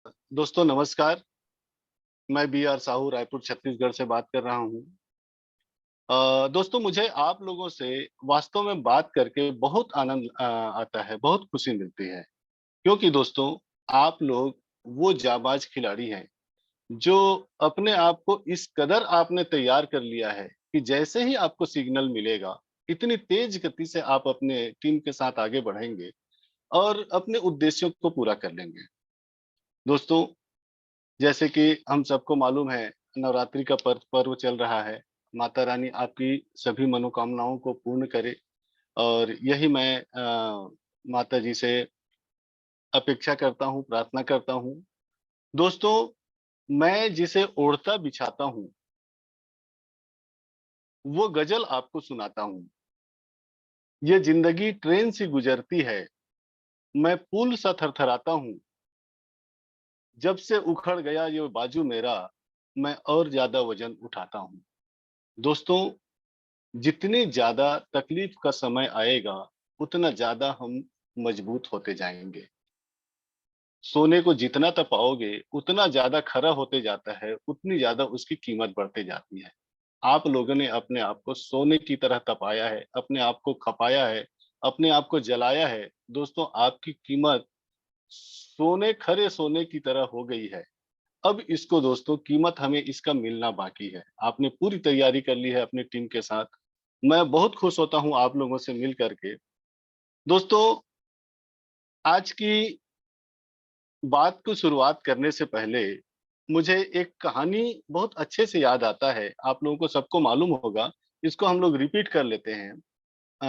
दोस्तों नमस्कार। मैं बी आर साहू रायपुर छत्तीसगढ़ से बात कर रहा हूँ। दोस्तों मुझे आप लोगों से वास्तव में बात करके बहुत आनंद आता है, बहुत खुशी मिलती है। क्योंकि दोस्तों आप लोग वो जाबाज खिलाड़ी हैं जो अपने आप को इस कदर आपने तैयार कर लिया है कि जैसे ही आपको सिग्नल मिलेगा, इतनी तेज गति से आप अपने टीम के साथ आगे बढ़ेंगे और अपने उद्देश्यों को पूरा कर लेंगे। दोस्तों जैसे कि हम सबको मालूम है, नवरात्रि का पर्व चल रहा है। माता रानी आपकी सभी मनोकामनाओं को पूर्ण करे और यही मैं माता जी से अपेक्षा करता हूँ, प्रार्थना करता हूँ। दोस्तों, मैं जिसे ओढ़ता बिछाता हूँ, वो गज़ल आपको सुनाता हूँ। ये ज़िंदगी ट्रेन सी गुज़रती है, मैं पुल सा थरथराता हूँ। जब से उखड़ गया ये बाजू मेरा, मैं और ज़्यादा वज़न उठाता हूँ। दोस्तों जितनी ज़्यादा तकलीफ का समय आएगा, उतना ज़्यादा हम मजबूत होते जाएँगे। सोने को जितना तपाओगे, उतना ज़्यादा खरा होते जाता है, उतनी ज़्यादा उसकी कीमत बढ़ते जाती है। आप लोगों ने अपने आप को सोने की तरह तपाया है, अपने आप को खपाया है, अपने आप को जलाया है। दोस्तों, आपकी कीमत खरे सोने की तरह हो गई है। अब इसको दोस्तों कीमत हमें इसका मिलना बाकी है। आपने पूरी तैयारी कर ली है अपनी टीम के साथ। मैं बहुत खुश होता हूँ आप लोगों से मिल कर के। दोस्तों, आज की बात को शुरुआत करने से पहले मुझे एक कहानी बहुत अच्छे से याद आता है। आप लोगों को सबको मालूम होगा, इसको हम लोग रिपीट कर लेते हैं। अ,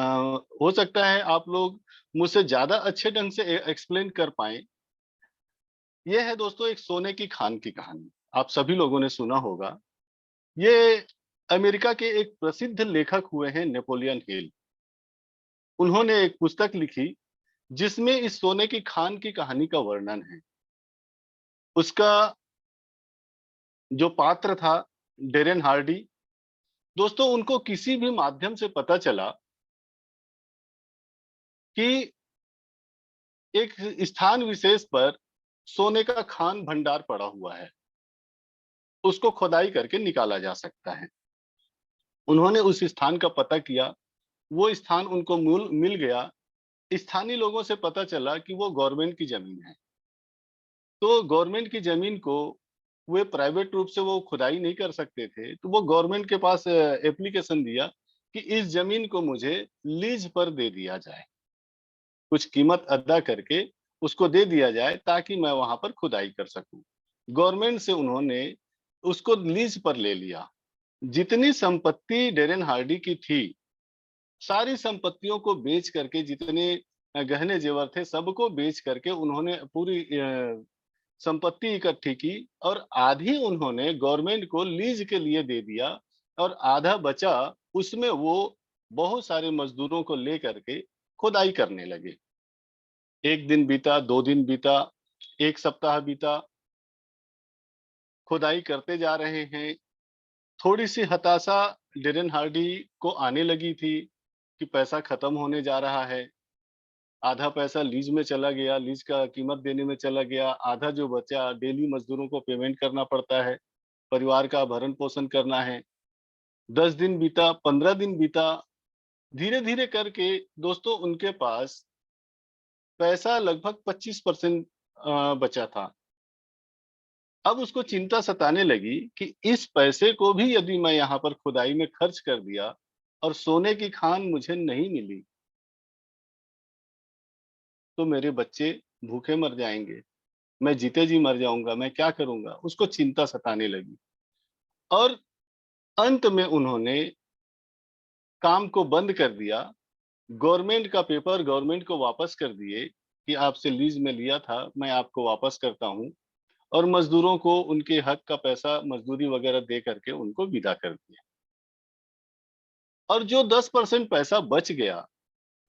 हो सकता है आप लोग मुझसे ज़्यादा अच्छे ढंग से एक्सप्लेन कर पाएँ। ये है दोस्तों एक सोने की खान की कहानी। आप सभी लोगों ने सुना होगा। ये अमेरिका के एक प्रसिद्ध लेखक हुए हैं नेपोलियन हिल। उन्होंने एक पुस्तक लिखी जिसमें इस सोने की खान की कहानी का वर्णन है। उसका जो पात्र था डेरेन हार्डी, दोस्तों उनको किसी भी माध्यम से पता चला कि एक स्थान विशेष पर सोने का खान भंडार पड़ा हुआ है। उसको खुदाई करके निकाला जा सकता है। उन्होंने उस स्थान का पता किया, वो स्थान उनको मिल गया। स्थानीय लोगों से पता चला कि वो गवर्नमेंट की ज़मीन है। तो गवर्नमेंट की ज़मीन को वे प्राइवेट रूप से वो खुदाई नहीं कर सकते थे, तो वो गवर्नमेंट के पास एप्लीकेशन दिया कि इस ज़मीन को मुझे लीज़ पर दे दिया जाए। कुछ कीमत अदा करके उसको दे दिया जाए ताकि मैं वहाँ पर खुदाई कर सकूँ। गवर्नमेंट से उन्होंने उसको लीज़ पर ले लिया। जितनी संपत्ति डेरेन हार्डी की थी, सारी संपत्तियों को बेच करके जितने गहने-जेवर थे, सबको बेच करके उन्होंने पूरी संपत्ति इकट्ठी की और आधी उन्होंने गवर्नमेंट को लीज के लिए दे दिया और आधा बचा, उसमें वो बहुत सारे मजदूरों को लेकर के खुदाई करने लगे। 1 दिन बीता, 2 दिन बीता, 1 सप्ताह बीता, खुदाई करते जा रहे हैं। थोड़ी-सी हताशा डेरेन हार्डी को आने लगी थी कि पैसा खत्म होने जा रहा है। आधा पैसा लीज में चला गया, लीज का कीमत देने में चला गया, आधा जो बचा डेली मज़दूरों को पेमेंट करना पड़ता है, परिवार का भरण-पोषण करना है। 10 दिन बीता, 15 दिन बीता, धीरे-धीरे करके दोस्तों उनके पास पैसा लगभग 25% बचा था। अब उसको चिंता सताने लगी कि इस पैसे को भी यदि मैं यहाँ पर खुदाई में खर्च कर दिया और सोने की खान मुझे नहीं मिली, तो मेरे बच्चे भूखे मर जाएँगे। मैं जीते जी मर जाऊँगा, मैं क्या करूँगा? उसको चिंता सताने लगी और अंत में उन्होंने काम को बंद कर दिया। गवर्नमेंट का पेपर गवर्नमेंट को वापस कर दिए कि आपसे लीज़ में लिया था, मैं आपको वापस करता हूँ और मज़दूरों को उनके हक का पैसा मज़दूरी वग़ैरह दे करके उनको विदा कर दिया। और जो 10% पैसा बच गया,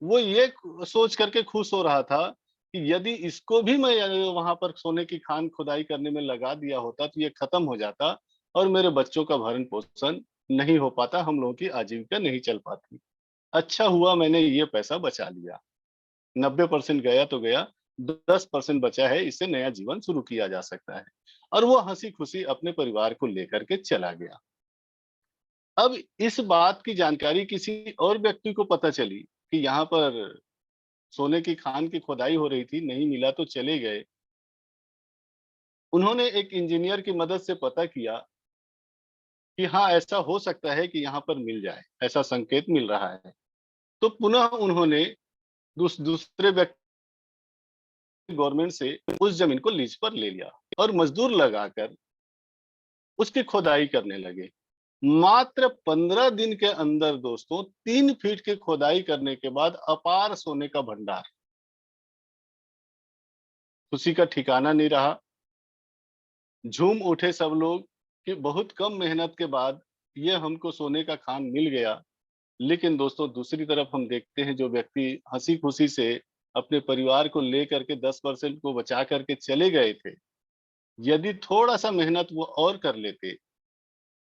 वो ये सोच करके खुश हो रहा था कि यदि इसको भी मैं वहाँ पर सोने की खान खुदाई करने में लगा दिया होता, तो ये खत्म हो जाता और मेरे बच्चों का भरण-पोषण नहीं हो पाता, हम लोगों की आजीविका नहीं चल पाती। अच्छा हुआ मैंने ये पैसा बचा लिया। 90% गया तो गया, 10% बचा है, इससे नया जीवन शुरू किया जा सकता है। और वो हंसी-खुशी अपने परिवार को लेकर के चला गया। अब इस बात की जानकारी किसी और व्यक्ति को पता चली कि यहाँ पर सोने की खान की खुदाई हो रही थी, नहीं मिला तो चले गए। उन्होंने एक इंजीनियर की मदद से पता किया कि हाँ, ऐसा हो सकता है कि यहाँ पर मिल जाए, ऐसा संकेत मिल रहा है। तो पुनः उन्होंने दूसरे व्यक्ति गवर्नमेंट से उस जमीन को लीज पर ले लिया और मजदूर लगाकर उसकी खुदाई करने लगे। मात्र 15 दिन के अंदर दोस्तों 3 फीट की खुदाई करने के बाद अपार सोने का भंडार। खुशी का ठिकाना नहीं रहा। झूम उठे सब लोग कि बहुत कम मेहनत के बाद ये हमको सोने का खान मिल गया। लेकिन दोस्तों दूसरी तरफ हम देखते हैं जो व्यक्ति हँसी-खुशी से अपने परिवार को लेकर के 10% को बचा करके चले गए थे, यदि थोड़ा-सा मेहनत वो और कर लेते,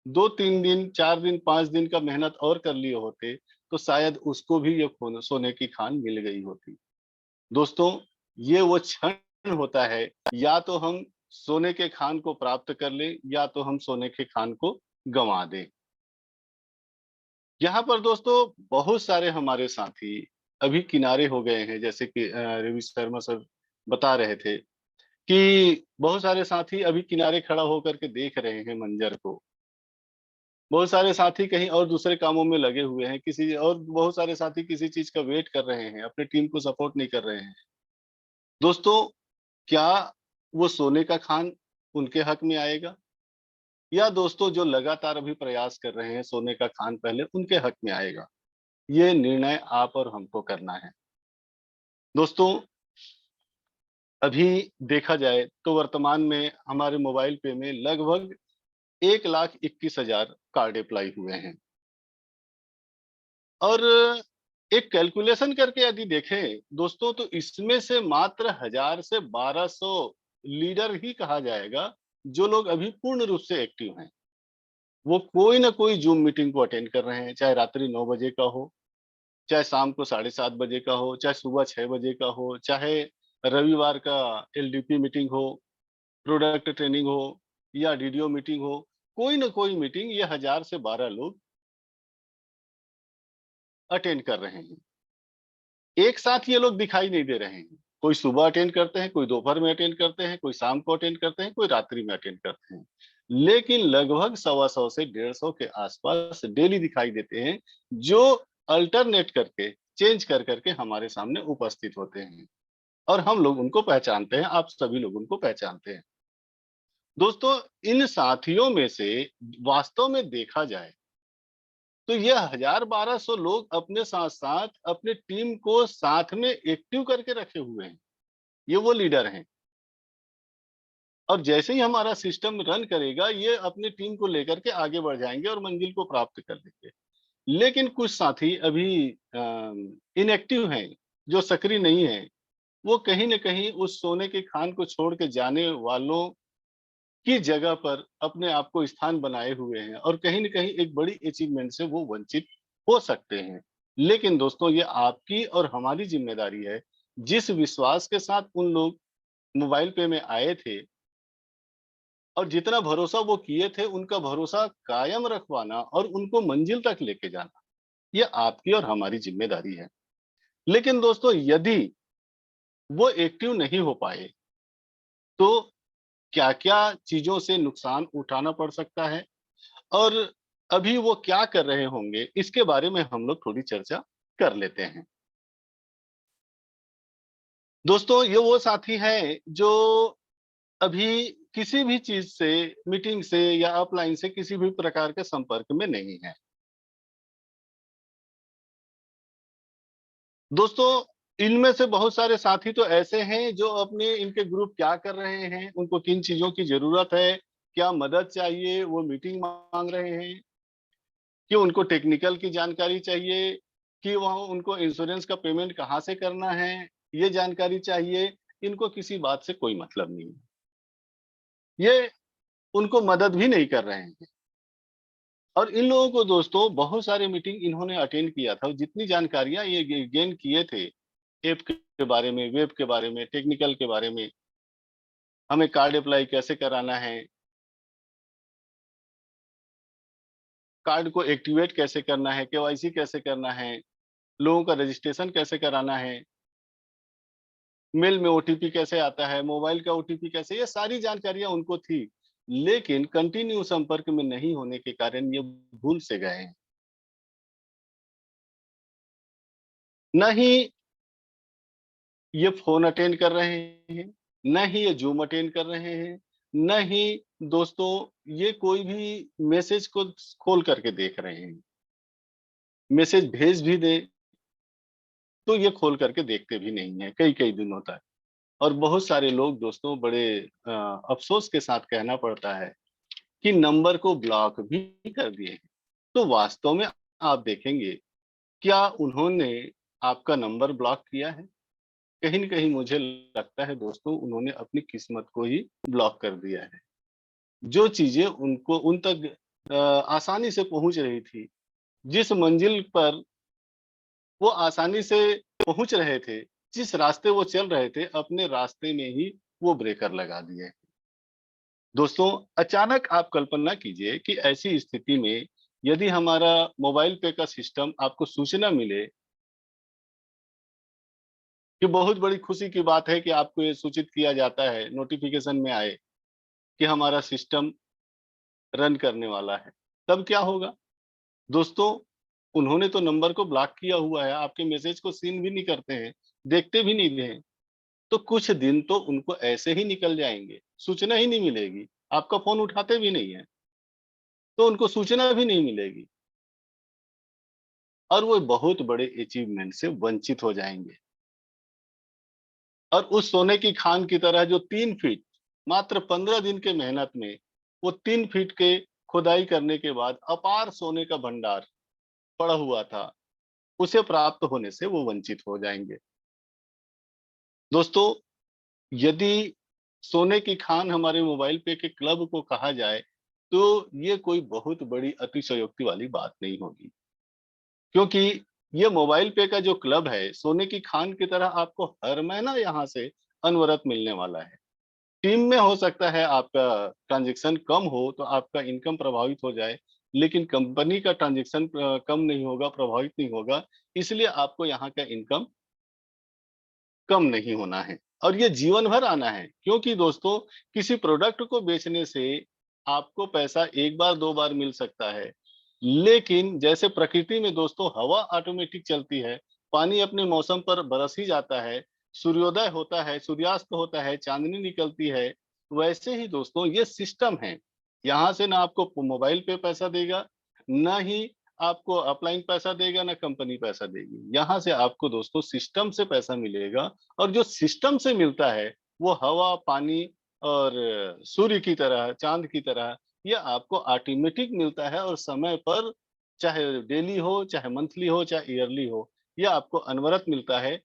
2-3 दिन, 4 दिन, 5 दिन का मेहनत और कर लिए होते, तो शायद उसको भी ये सोने की खान मिल गई होती। दोस्तों, ये वो क्षण होता है, या तो हम सोने के खान को प्राप्त कर लें, या तो हम सोने के खान को गँवा दें। यहाँ पर दोस्तों बहुत सारे हमारे साथी अभी किनारे हो गए हैं, जैसे कि रवि शर्मा सर बता रहे थे कि बहुत सारे साथी अभी किनारे खड़ा होकर के देख रहे हैं मंजर को। बहुत सारे साथी कहीं और दूसरे कामों में लगे हुए हैं, किसी और बहुत सारे साथी किसी चीज़ का वेट कर रहे हैं, अपनी टीम को सपोर्ट नहीं कर रहे हैं। दोस्तों, क्या वो सोने का खान उनके हक में आएगा? या दोस्तों जो लगातार अभी प्रयास कर रहे हैं सोने का खान पहले उनके हक में आएगा? ये निर्णय आप और हमको करना है। दोस्तों, अभी देखा जाए तो वर्तमान में हमारे मोबाइल पे में लगभग 1,21,000 कार्ड अप्लाई हुए हैं। और एक कैलकुलेशन करके यदि देखें दोस्तों, तो इसमें से मात्र 1000 से 1200 लीडर ही कहा जाएगा जो लोग अभी पूर्ण रूप से एक्टिव हैं। वो कोई ना कोई ज़ूम मीटिंग को अटेंड कर रहे हैं, चाहे रात्रि 9 बजे का हो, चाहे शाम को 7:30 बजे का हो, चाहे सुबह 6 बजे का हो, चाहे रविवार का एलडीपी मीटिंग हो, प्रोडक्ट ट्रेनिंग हो या डीडीओ मीटिंग हो, कोई ना कोई मीटिंग ये 1000 से 12 लोग अटेंड कर रहे हैं। एक साथ ये लोग दिखाई नहीं दे रहे हैं। कोई सुबह अटेंड करते हैं, कोई दोपहर में अटेंड करते हैं, कोई शाम को अटेंड करते हैं, कोई रात्रि में अटेंड करते हैं। लेकिन लगभग 125 से 150 के आसपास डेली दिखाई देते हैं, जो अल्टरनेट करके, चेंज कर करके हमारे सामने उपस्थित होते हैं और हम लोग उनको पहचानते हैं, आप सभी लोग उनको पहचानते हैं। दोस्तों, इन साथियों में से वास्तव में देखा जाए तो ये 1000-1200 लोग अपने साथ-साथ अपने टीम को साथ में एक्टिव करके रखे हुए हैं। ये वो लीडर हैं और जैसे ही हमारा सिस्टम रन करेगा, ये अपनी टीम को लेकर के आगे बढ़ जाएँगे और मंजिल को प्राप्त कर लेंगे। लेकिन कुछ साथी अभी इनएक्टिव हैं, जो सक्रिय नहीं हैं। वो कहीं न कहीं उस सोने की खान को छोड़ के जाने वालों की जगह पर अपने आप को स्थान बनाए हुए हैं और कहीं न कहीं एक बड़ी अचीवमेंट से वो वंचित हो सकते हैं। लेकिन दोस्तों, ये आपकी और हमारी ज़िम्मेदारी है, जिस विश्वास के साथ उन लोग मोबाइल पे में आए थे और जितना भरोसा वो किए थे, उनका भरोसा कायम रखवाना और उनको मंजिल तक लेके जाना, ये आपकी और हमारी ज़िम्मेदारी है। लेकिन दोस्तों, यदि वो एक्टिव नहीं हो पाए, तो क्या-क्या चीज़ों से नुकसान उठाना पड़ सकता है? और अभी वो क्या कर रहे होंगे, इसके बारे में हम लोग थोड़ी चर्चा कर लेते हैं। दोस्तों, ये वो साथी हैं जो अभी किसी भी चीज़ से, मीटिंग से या ऑफलाइन से किसी भी प्रकार के संपर्क में नहीं हैं। दोस्तों, इनमें से बहुत सारे साथी तो ऐसे हैं जो अपने इनके ग्रुप क्या कर रहे हैं, उनको किन चीज़ों की ज़रूरत है, क्या मदद चाहिए, वो मीटिंग माँग रहे हैं, कि उनको टेक्निकल की जानकारी चाहिए, कि वहाँ उनको इंश्योरेंस का पेमेंट कहाँ से करना है, ये जानकारी चाहिए, इनको किसी बात से कोई मतलब नहीं है। ये उनको मदद भी नहीं कर रहे हैं और इन लोगों को दोस्तों बहुत सारे मीटिंग इन्होंने अटेंड किया था, जितनी जानकारियाँ ये गे गेन किए थे, ऐप के बारे में, वेब के बारे में, टेक्निकल के बारे में, हमें कार्ड अप्लाई कैसे कराना है, कार्ड को एक्टिवेट कैसे करना है, केवाईसी कैसे करना है, लोगों का रजिस्ट्रेशन कैसे कराना है, मेल में ओटीपी कैसे आता है, मोबाइल का ओटीपी कैसे, ये सारी जानकारियाँ उनको थी। लेकिन कंटिन्यू संपर्क में नहीं होने के कारण ये भूल से गए हैं। न ही ये फ़ोन अटेंड कर रहे हैं, न ही ये ज़ूम अटेंड कर रहे हैं, न ही दोस्तों ये कोई भी मैसेज को खोल करके देख रहे हैं। मैसेज भेज भी दें, तो ये खोल करके देखते भी नहीं हैं कई-कई दिनों तक। और बहुत सारे लोग दोस्तों बड़े अ, अफ़सोस के साथ कहना पड़ता है कि नंबर को ब्लॉक भी कर दिए हैं। तो वास्तव में आप देखेंगे, क्या उन्होंने आपका नंबर ब्लॉक किया है? कहीं न कहीं मुझे लगता है दोस्तों उन्होंने अपनी किस्मत को ही ब्लॉक कर दिया है। जो चीज़ें उनको उन तक आसानी से पहुँच रही थी, जिस मंजिल पर वो आसानी से पहुँच रहे थे, जिस रास्ते वो चल रहे थे, अपने रास्ते में ही वो ब्रेकर लगा दिए। दोस्तों, अचानक आप कल्पना कीजिए कि ऐसी स्थिति में यदि हमारा मोबाइल पे का सिस्टम आपको सूचना मिले कि बहुत बड़ी खुशी की बात है कि आपको ये सूचित किया जाता है, नोटिफ़िकेशन में आए कि हमारा सिस्टम रन करने वाला है, तब क्या होगा? दोस्तों, उन्होंने तो नंबर को ब्लॉक किया हुआ है, आपके मैसेज को सीन भी नहीं करते हैं, देखते भी नहीं हैं, तो कुछ दिन तो उनको ऐसे ही निकल जाएँगे, सूचना ही नहीं मिलेगी, आपका फ़ोन उठाते भी नहीं हैं, तो उनको सूचना भी नहीं मिलेगी और वो बहुत बड़े अचीवमेंट से वंचित हो जाएँगे। और उस सोने की खान की तरह जो 3 फीट मात्र 15 दिन के मेहनत में वो 3 फीट के खुदाई करने के बाद अपार सोने का भंडार पड़ा हुआ था, उसे प्राप्त होने से वो वंचित हो जाएँगे। दोस्तों, यदि सोने की खान हमारे मोबाइल पे के क्लब को कहा जाए, तो ये कोई बहुत बड़ी अतिशयोक्ति वाली बात नहीं होगी। क्योंकि ये मोबाइल पे का जो क्लब है, सोने की खान की तरह आपको हर महीना यहाँ से अनवरत मिलने वाला है। टीम में हो सकता है आपका ट्रांज़ैक्शन कम हो, तो आपका इनकम प्रभावित हो जाए, लेकिन कंपनी का ट्रांज़ैक्शन कम नहीं होगा, प्रभावित नहीं होगा, इसलिए आपको यहाँ का इनकम कम नहीं होना है और ये जीवन भर आना है। क्योंकि दोस्तों, किसी प्रोडक्ट को बेचने से आपको पैसा 1 बार, 2 बार मिल सकता है, लेकिन जैसे प्रकृति में दोस्तों हवा ऑटोमेटिक चलती है, पानी अपने मौसम पर बरस ही जाता है, सूर्योदय होता है, सूर्यास्त होता है, चाँदनी निकलती है, वैसे ही दोस्तों ये सिस्टम है। यहाँ से ना आपको मोबाइल पे पैसा देगा, ना ही आपको अपलाइन पैसा देगा, ना कंपनी पैसा देगी। यहाँ से आपको दोस्तों सिस्टम से पैसा मिलेगा और जो सिस्टम से मिलता है, वो हवा, पानी और सूर्य की तरह, चाँद की तरह ये आपको ऑटोमेटिक मिलता है और समय पर चाहे डेली हो, चाहे मंथली हो, चाहे ईयरली हो, ये आपको अनवरत मिलता है,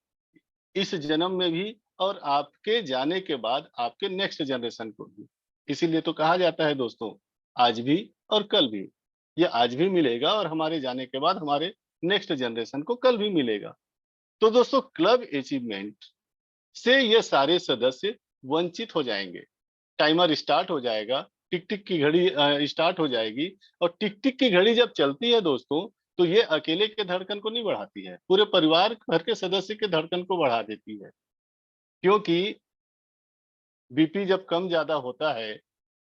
इस जन्म में भी और आपके जाने के बाद आपके नेक्स्ट जनरेशन को भी। इसीलिए तो कहा जाता है दोस्तों, आज भी और कल भी। ये आज भी मिलेगा और हमारे जाने के बाद हमारे नेक्स्ट जनरेशन को कल भी मिलेगा। तो दोस्तों क्लब अचीवमेंट से ये सारे सदस्य वंचित हो जाएँगे। टाइमर स्टार्ट हो जाएगा, टिक-टिक की घड़ी स्टार्ट हो जाएगी और टिक-टिक की घड़ी जब चलती है दोस्तों, तो ये अकेले के धड़कन को नहीं बढ़ाती है, पूरे परिवार भर के सदस्य के धड़कन को बढ़ा देती है। क्योंकि बीपी जब कम-ज़्यादा होता है,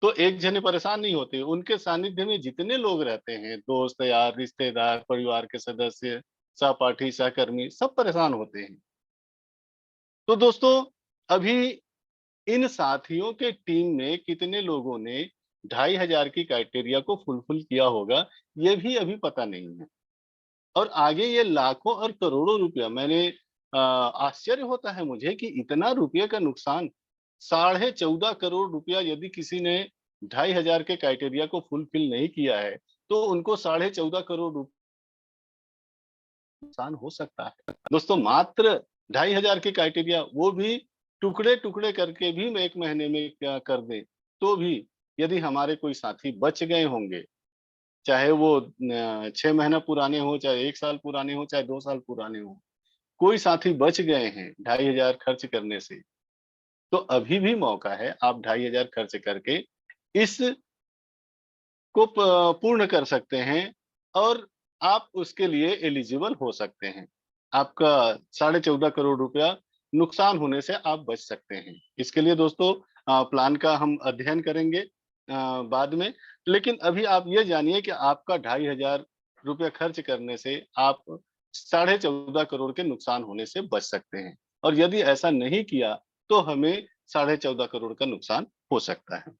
तो एक जने परेशान नहीं होते, उनके सानिध्य में जितने लोग रहते हैं, दोस्त, यार, रिश्तेदार, परिवार के सदस्य, सहपाठी, सहकर्मी, सब परेशान होते हैं। तो दोस्तों, अभी इन साथियों के टीम में कितने लोगों ने 2500 की क्राइटेरिया को फुलफिल किया होगा, ये भी अभी पता नहीं है। और आगे ये लाखों और करोड़ों रुपया आश्चर्य होता है मुझे कि इतना रुपये का नुकसान, साढ़े 14 करोड़ रुपया यदि किसी ने 2500 के क्राइटेरिया को फुलफिल नहीं किया है, तो उनको साढ़े 14 करोड़ नुकसान हो सकता है। दोस्तों मात्र 2500 की क्राइटेरिया वो भी टुकड़े-टुकड़े करके भी 1 महीने में क्या कर दें, तो भी यदि हमारे कोई साथी बच गए होंगे, चाहे वो 6 महीना पुराने हों, चाहे 1 साल पुराने हों, चाहे 2 साल पुराने हों, कोई साथी बच गए हैं 2,500 खर्च करने से, तो अभी भी मौका है, आप 2,500 खर्च करके इस को पूर्ण कर सकते हैं और आप उसके लिए एलिजिबल हो सकते हैं। आपका 14.5 करोड़ रुपया नुकसान होने से आप बच सकते हैं। इसके लिए दोस्तों प्लान का हम अध्ययन करेंगे बाद में। लेकिन अभी आप ये जानिए कि आपका 2,500 रुपया खर्च करने से आप 14.5 करोड़ के नुकसान होने से बच सकते हैं। और यदि ऐसा नहीं किया तो हमें 14.5 करोड़ का नुकसान हो सकता है।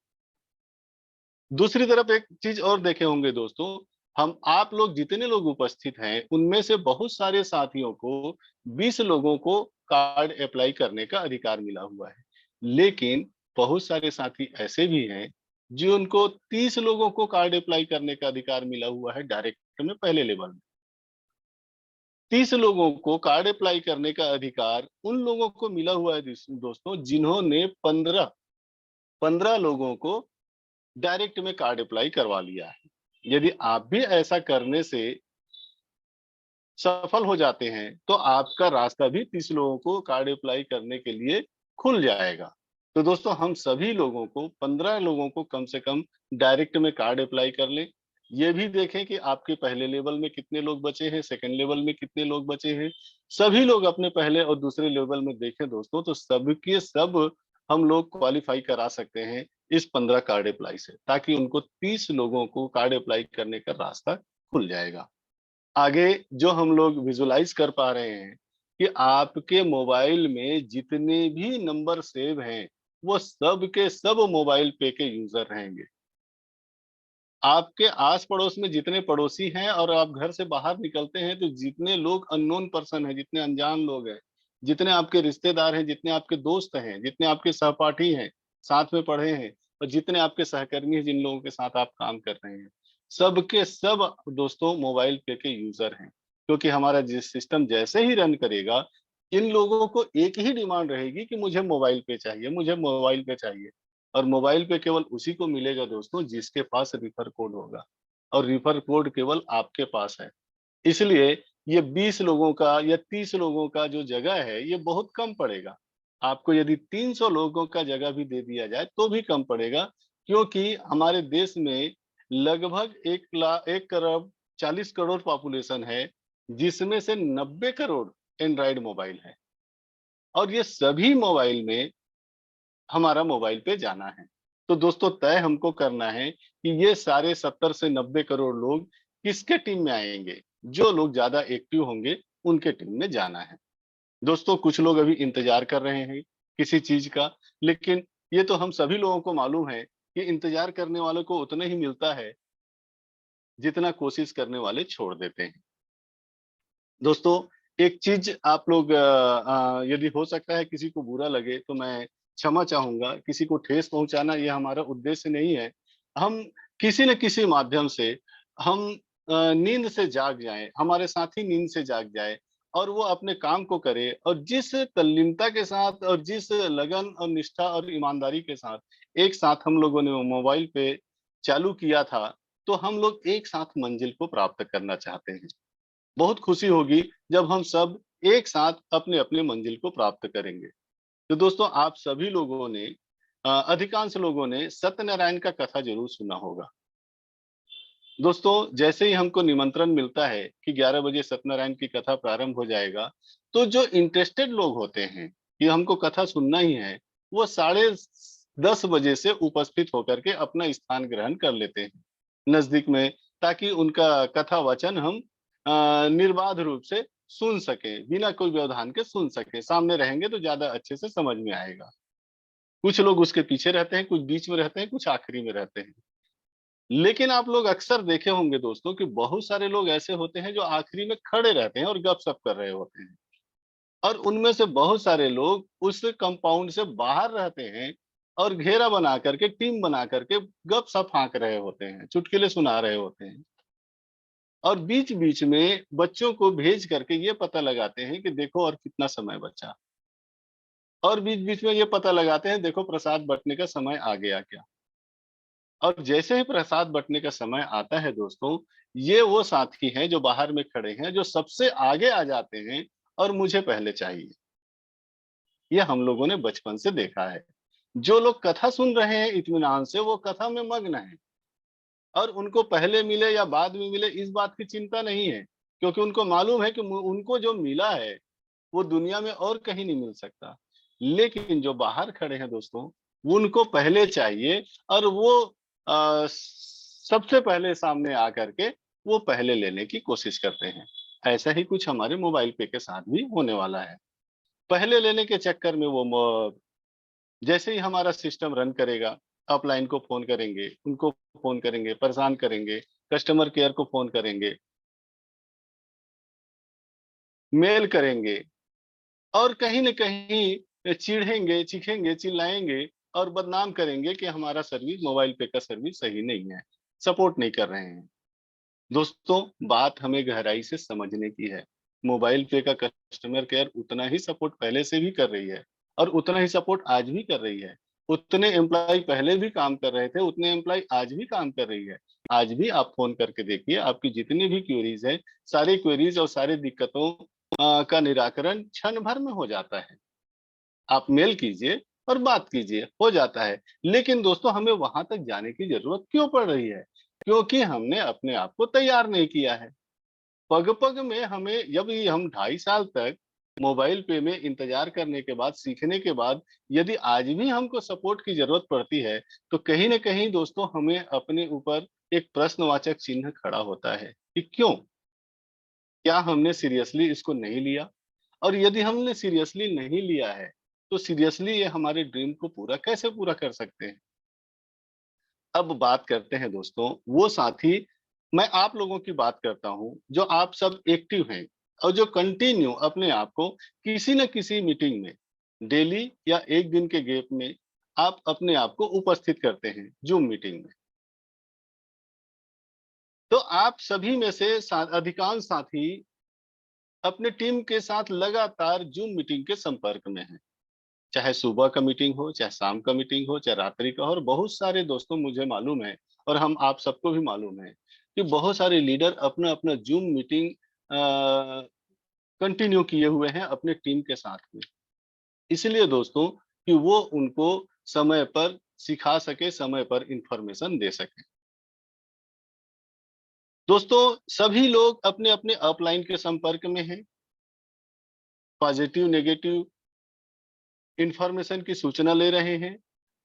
दूसरी तरफ एक चीज और देखे होंगे दोस्तों, हम आप लोग जितने लोग उपस्थित हैं, उनमें से बहुत सारे साथियों को 20 लोगों को कार्ड अप्लाई करने का अधिकार मिला हुआ है। लेकिन बहुत सारे साथी ऐसे भी हैं, जिनको 30 लोगों को कार्ड अप्लाई करने का अधिकार मिला हुआ है डायरेक्ट में पहले लेवल में। 30 लोगों को कार्ड अप्लाई करने का अधिकार उन लोगों को मिला हुआ है दोस्तों, जिन्होंने 15 लोगों को डायरेक्ट में कार्ड अप्लाई करवा लिया है। यदि आप भी ऐसा करने से सफल हो जाते हैं, तो आपका रास्ता भी 30 लोगों को कार्ड अप्लाई करने के लिए खुल जाएगा। तो दोस्तों हम सभी लोगों को 15 लोगों को कम से कम डायरेक्ट में कार्ड अप्लाई कर लें। ये भी देखें कि आपके पहले लेवल में कितने लोग बचे हैं, सेकंड लेवल में कितने लोग बचे हैं। सभी लोग अपने पहले और दूसरे लेवल में देखें दोस्तों, तो सबके सब हम लोग क्वालीफाई करा सकते हैं इस 15 कार्ड अप्लाई से, ताकि उनको 30 लोगों को कार्ड अप्लाई करने का रास्ता खुल जाएगा। आगे जो हम लोग विजुलाइज कर पा रहे हैं कि आपके मोबाइल में जितने भी नंबर सेव हैं, वो सब के सब मोबाइल पे के यूजर रहेंगे। आपके आस पड़ोस में जितने पड़ोसी हैं और आप घर से बाहर निकलते हैं तो जितने लोग अननोन पर्सन हैं, जितने अनजान लोग हैं, जितने आपके रिश्तेदार हैं, जितने आपके दोस्त हैं, जितने आपके सहपाठी हैं, साथ में पढ़े हैं, और जितने आपके सहकर्मी हैं, जिन लोगों के साथ आप काम कर रहे हैं, सबके सब दोस्तों मोबाइल पे के यूजर हैं। क्योंकि हमारा जिस सिस्टम जैसे ही रन करेगा, इन लोगों को एक ही डिमांड रहेगी कि मुझे मोबाइल पे चाहिए, मुझे मोबाइल पे चाहिए। और मोबाइल पे केवल उसी को मिलेगा दोस्तों जिसके पास रिफर कोड होगा, और रिफर कोड केवल आपके पास है। इसलिए ये 20 लोगों का या 30 लोगों का जो जगह है, ये बहुत कम पड़ेगा। आपको यदि 300 लोगों का जगह भी दे दिया जाए तो भी कम पड़ेगा, क्योंकि हमारे देश में लगभग 1 करोड़ 40 करोड़ पॉपुलेशन है, जिसमें से 90 करोड़ एंड्रॉइड मोबाइल है। और ये सभी मोबाइल में हमारा मोबाइल पे जाना है। तो दोस्तों तय हमको करना है कि ये सारे 70 से 90 करोड़ लोग किसके टीम में आएँगे? जो लोग ज़्यादा एक्टिव होंगे, उनके टीम में जाना है। दोस्तों कुछ लोग अभी इंतज़ार कर रहे हैं किसी चीज़ का, लेकिन ये तो हम सभी लोगों को मालूम है कि इंतज़ार करने वालों को उतना ही मिलता है, जितना कोशिश करने वाले छोड़ देते हैं। दोस्तों, एक चीज़ आप लोग यदि हो सकता है किसी को बुरा लगे तो मैं क्षमा चाहूँगा, किसी को ठेस पहुँचाना ये हमारा उद्देश्य नहीं है। हम किसी न किसी माध्यम से हम नींद से जाग जाएँ, हमारे साथी नींद से जाग जाएँ और वो अपने काम को करे, और जिस तल्लीनता के साथ और जिस लगन और निष्ठा और ईमानदारी के साथ एक साथ हम लोगों ने वो मोबाइल पे चालू किया था, तो हम लोग एक साथ मंजिल को प्राप्त करना चाहते हैं। बहुत खुशी होगी जब हम सब एक साथ अपने-अपने मंजिल को प्राप्त करेंगे। तो दोस्तों आप सभी लोगों ने अधिकांश लोगों ने सत्यनारायण का कथा ज़रूर सुना होगा। दोस्तों जैसे ही हमको निमंत्रण मिलता है कि 11 बजे सत्यनारायण की कथा प्रारंभ हो जाएगा, तो जो इंटरेस्टेड लोग होते हैं कि हमको कथा सुनना ही है, वो साढ़े 10 बजे से उपस्थित होकर के अपना स्थान ग्रहण कर लेते हैं नज़दीक में, ताकि उनका कथा वाचन हम निर्बाध रूप से सुन सकें, बिना कोई व्यवधान के सुन सकें। सामने रहेंगे तो ज़्यादा अच्छे से समझ में आएगा। कुछ लोग उसके पीछे रहते हैं, कुछ बीच में रहते हैं, कुछ आखिरी में रहते हैं। लेकिन आप लोग अक्सर देखे होंगे दोस्तों कि बहुत सारे लोग ऐसे होते हैं जो आखिरी में खड़े रहते हैं और गप-सप कर रहे होते हैं। और उनमें से बहुत सारे लोग उस कंपाउंड से बाहर रहते हैं और घेरा बना करके, टीम बना करके गप-सप हाँक रहे होते हैं, चुटकुले सुना रहे होते हैं। और बीच-बीच में बच्चों को भेज करके ये पता लगाते हैं कि देखो और कितना समय बचा। और बीच-बीच में ये पता लगाते हैं देखो प्रसाद बँटने का समय आ गया क्या? और जैसे ही प्रसाद बँटने का समय आता है दोस्तों, ये वो साथी हैं जो बाहर में खड़े हैं, जो सबसे आगे आ जाते हैं और मुझे पहले चाहिए। ये हम लोगों ने बचपन से देखा है। जो लोग कथा सुन रहे हैं इत्मीनान से, वो कथा में मग्न है और उनको पहले मिले या बाद में मिले इस बात की चिंता नहीं है, क्योंकि उनको मालूम है कि उनको जो मिला है वो दुनिया में और कहीं नहीं मिल सकता। लेकिन जो बाहर खड़े हैं दोस्तों, उनको पहले चाहिए और वो सबसे पहले सामने आकर के वो पहले लेने की कोशिश करते हैं। ऐसा ही कुछ हमारे मोबाइल पे के साथ भी होने वाला है। पहले लेने के चक्कर में वो जैसे ही हमारा सिस्टम रन करेगा, अपलाइन को फोन करेंगे, उनको फोन करेंगे, परेशान करेंगे, कस्टमर केयर को फोन करेंगे, मेल करेंगे और कहीं न कहीं चिढ़ेंगे, चीखेंगे, चिल्लाएँगे और बदनाम करेंगे कि हमारा सर्विस, मोबाइल पे का सर्विस सही नहीं है, सपोर्ट नहीं कर रहे हैं। दोस्तों, बात हमें गहराई से समझने की है। मोबाइल पे का कस्टमर केयर उतना ही सपोर्ट पहले से भी कर रही है और उतना ही सपोर्ट आज भी कर रही है। उतने एम्प्लॉयी पहले भी काम कर रहे थे, उतने एम्प्लॉयी आज भी काम कर रही है। आज भी आप फ़ोन करके देखिए, आपकी जितनी भी क्वेरीज़ हैं, सारी क्वेरीज़ और सारी दिक्कतों का निराकरण क्षण भर में हो जाता है। आप मेल कीजिए और बात कीजिए, हो जाता है। लेकिन दोस्तों, हमें वहाँ तक जाने की ज़रूरत क्यों पड़ रही है? क्योंकि हमने अपने आप को तैयार नहीं किया है। पग-पग में हमें, जब ये हम 2.5 साल तक मोबाइल पे में इंतज़ार करने के बाद, सीखने के बाद, यदि आज भी हमको सपोर्ट की ज़रूरत पड़ती है, तो कहीं न कहीं दोस्तों हमें अपने ऊपर एक प्रश्नवाचक चिन्ह खड़ा होता है कि क्यों? क्या हमने सीरियसली इसको नहीं लिया? और यदि हमने सीरियसली नहीं लिया है, तो सीरियसली ये हमारे ड्रीम को कैसे पूरा कर सकते हैं? अब बात करते हैं दोस्तों, वो साथी, मैं आप लोगों की बात करता हूँ, जो आप सब एक्टिव हैं और जो कंटिन्यू अपने आप को किसी न किसी मीटिंग में, डेली या 1 दिन के गैप में आप अपने आप को उपस्थित करते हैं, ज़ूम मीटिंग में। तो आप सभी में से अधिकांश साथी अपने टीम के साथ लगातार ज़ूम मीटिंग के संपर्क में हैं। चाहे सुबह का मीटिंग हो, चाहे शाम का मीटिंग हो, चाहे रात्रि का हो, और बहुत सारे दोस्तों मुझे मालूम है और हम आप सबको भी मालूम है कि बहुत सारे लीडर अपना-अपना ज़ूम मीटिंग कंटिन्यू किए हुए हैं अपने टीम के साथ में। इसलिए दोस्तों कि वो उनको समय पर सिखा सके, समय पर इन्फॉर्मेशन दे सकें। दोस्तों, सभी लोग अपने-अपने अपलाइन के संपर्क में हैं, पॉजिटिव, नेगेटिव इन्फॉर्मेशन की सूचना ले रहे हैं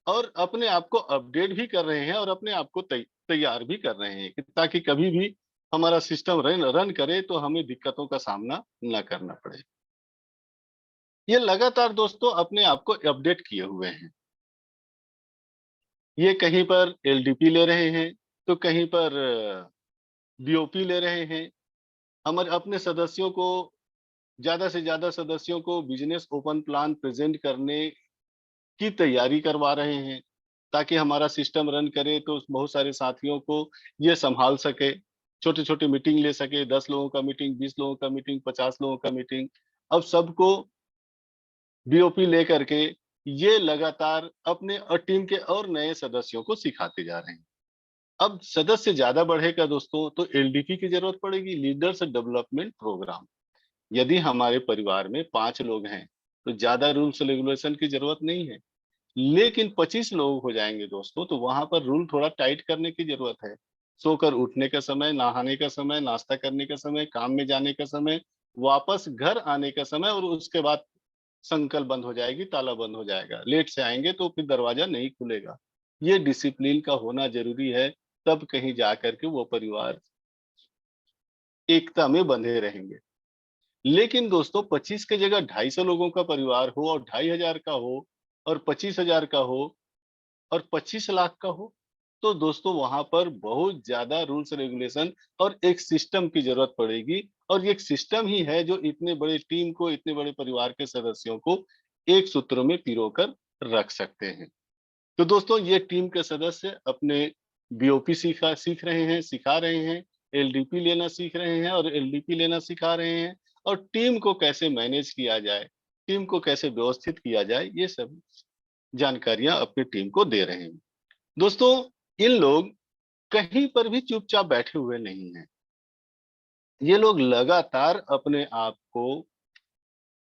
और अपने आप को अपडेट भी कर रहे हैं और अपने आप को तैयार भी कर रहे हैं कि ताकि कभी भी हमारा सिस्टम रन रन करे तो हमें दिक्कतों का सामना ना करना पड़े। ये लगातार दोस्तों अपने आप को अपडेट किए हुए हैं। ये कहीं पर एलडीपी ले रहे हैं, तो कहीं पर बीओपी ले रहे हैं। हमारे अपने सदस्यों को, ज़्यादा से ज़्यादा सदस्यों को बिज़नेस ओपन प्लान प्रेज़ेंट करने की तैयारी करवा रहे हैं, ताकि हमारा सिस्टम रन करे तो बहुत सारे साथियों को ये सँभाल सके, छोटे-छोटे मीटिंग ले सके, 10 लोगों का मीटिंग, 20 लोगों का मीटिंग, 50 लोगों का मीटिंग। अब सबको बीओपी लेकर के ये लगातार अपने टीम के और नए सदस्यों को सिखाते जा रहे हैं। अब सदस्य ज़्यादा बढ़ेगा दोस्तों, तो एलडीपी की ज़रूरत पड़ेगी, लीडर्स डेवलपमेंट प्रोग्राम। यदि हमारे परिवार में 5 लोग हैं, तो ज़्यादा रूल्स रेगुलेशन की ज़रूरत नहीं है। लेकिन 25 लोग हो जाएँगे दोस्तों, तो वहाँ पर रूल थोड़ा टाइट करने की ज़रूरत है। सोकर उठने का समय, नहाने का समय, नाश्ता करने का समय, काम में जाने का समय, वापस घर आने का समय और उसके बाद संकल बंद हो जाएगी, ताला बंद हो जाएगा। लेट से आएँगे तो फिर दरवाज़ा नहीं खुलेगा। ये डिसिप्लिन का होना ज़रूरी है, तब कहीं जाकर के वो परिवार एकता में बंधे रहेंगे। लेकिन दोस्तों, 25 की जगह 250 लोगों का परिवार हो और 2500 का हो और 25,000 का हो और 25 लाख का हो, तो दोस्तों वहाँ पर बहुत ज़्यादा रूल्स रेगुलेशन और एक सिस्टम की ज़रूरत पड़ेगी और ये एक सिस्टम ही है जो इतने बड़े टीम को, इतने बड़े परिवार के सदस्यों को एक सूत्र में पिरोकर रख सकते हैं। तो दोस्तों, ये टीम के सदस्य अपने बीओपी सीख रहे हैं, सिखा रहे हैं, एलडीपी लेना सीख रहे हैं और एलडीपी लेना सिखा रहे हैं और टीम को कैसे मैनेज किया जाए, टीम को कैसे व्यवस्थित किया जाए, ये सब जानकारियाँ अपनी टीम को दे रहे हैं। दोस्तों, इन लोग कहीं पर भी चुपचाप बैठे हुए नहीं हैं। ये लोग लगातार अपने आप को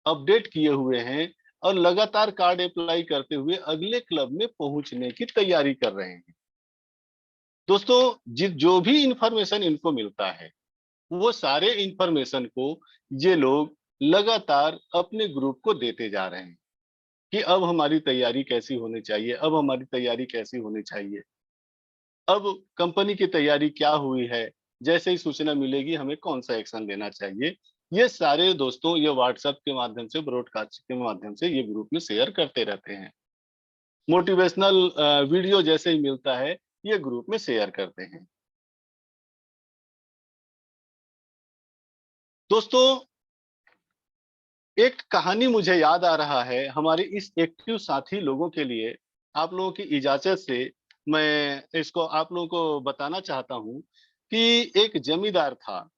अपडेट किए हुए हैं और लगातार कार्ड अप्लाई करते हुए अगले क्लब में पहुंचने की तैयारी कर रहे हैं। दोस्तों, जो भी इंफॉर्मेशन इनको मिलता है, वो सारे इंफॉर्मेशन को ये लोग लगातार अपने ग्रुप को देते जा रहे हैं कि अब हमारी तैयारी कैसी होनी चाहिए, अब हमारी तैयारी कैसी होनी चाहिए, अब कंपनी की तैयारी क्या हुई है, जैसे ही सूचना मिलेगी हमें कौन सा एक्शन लेना चाहिए। ये सारे दोस्तों ये व्हाट्सएप के माध्यम से, ब्रॉडकास्ट के माध्यम से ये ग्रुप में शेयर करते रहते हैं। मोटिवेशनल वीडियो जैसे ही मिलता है, ये ग्रुप में शेयर करते हैं। दोस्तों, एक कहानी मुझे याद आ रहा है हमारे इस एक्टिव साथी लोगों के लिए। आप लोगों की इजाजत से मैं इसको आप लोगों को बताना चाहता हूँ कि एक जमींदार था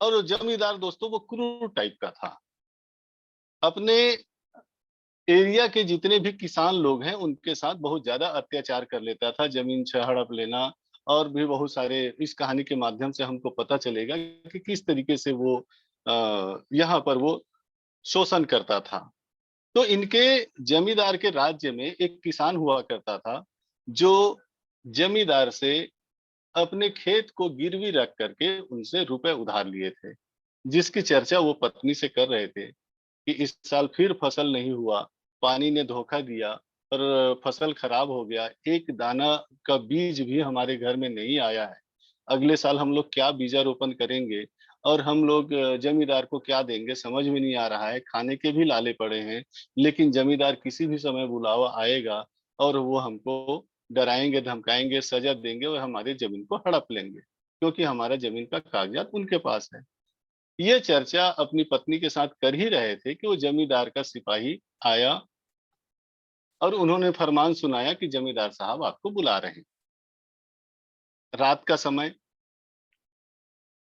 और जमींदार दोस्तों वो क्रूर टाइप का था। अपने एरिया के जितने भी किसान लोग हैं उनके साथ बहुत ज्यादा अत्याचार कर लेता था, जमीन हड़प लेना और भी बहुत सारे। इस कहानी के माध्यम से हमको पता चलेगा कि किस तरीके से वो यहाँ पर वो शोषण करता था। तो इनके जमींदार के राज्य में एक किसान हुआ करता था जो जमींदार से अपने खेत को गिरवी रख करके उनसे रुपए उधार लिए थे, जिसकी चर्चा वो पत्नी से कर रहे थे कि इस साल फिर फसल नहीं हुआ, पानी ने धोखा दिया और फसल खराब हो गया, एक दाना का बीज भी हमारे घर में नहीं आया है। अगले साल हम लोग क्या बीजारोपण करेंगे और हम लोग जमींदार को क्या देंगे समझ में नहीं आ रहा है। खाने के भी लाले पड़े हैं, लेकिन जमींदार किसी भी समय बुलावा आएगा और वो हमको डराएंगे, धमकाएंगे, सजा देंगे और हमारी जमीन को हड़प लेंगे, क्योंकि हमारा जमीन का कागजात उनके पास है। ये चर्चा अपनी पत्नी के साथ कर ही रहे थे कि वो जमींदार का सिपाही आया और उन्होंने फरमान सुनाया कि जमींदार साहब आपको बुला रहे हैं। रात का समय,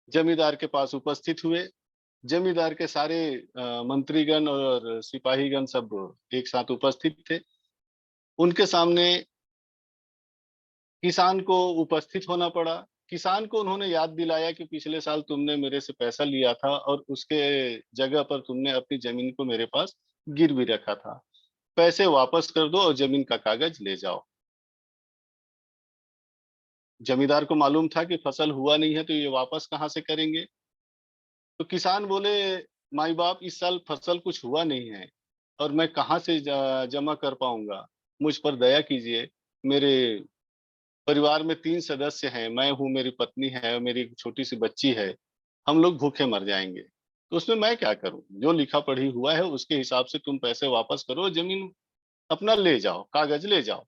जमींदार के पास उपस्थित हुए। जमींदार के सारे मंत्रीगण और सिपाहीगण सब एक साथ उपस्थित थे। उनके सामने किसान को उपस्थित होना पड़ा। किसान को उन्होंने याद दिलाया कि पिछले साल तुमने मेरे से पैसा लिया था और उसके जगह पर तुमने अपनी जमीन को मेरे पास गिरवी रखा था। पैसे वापस कर दो और जमीन का कागज ले जाओ। जमींदार को मालूम था कि फसल हुआ नहीं है तो ये वापस कहाँ से करेंगे। तो किसान बोले, माई बाप इस साल फसल कुछ हुआ नहीं है और मैं कहाँ से जमा कर पाऊंगा। मुझ पर दया कीजिए। मेरे परिवार में 3 सदस्य हैं, मैं हूँ, मेरी पत्नी है, मेरी एक छोटी सी बच्ची है। हम लोग भूखे मर जाएंगे। तो उसमें मैं क्या करूं? जो लिखा पढ़ी हुआ है उसके हिसाब से तुम पैसे वापस करो, जमीन अपना ले जाओ, कागज ले जाओ।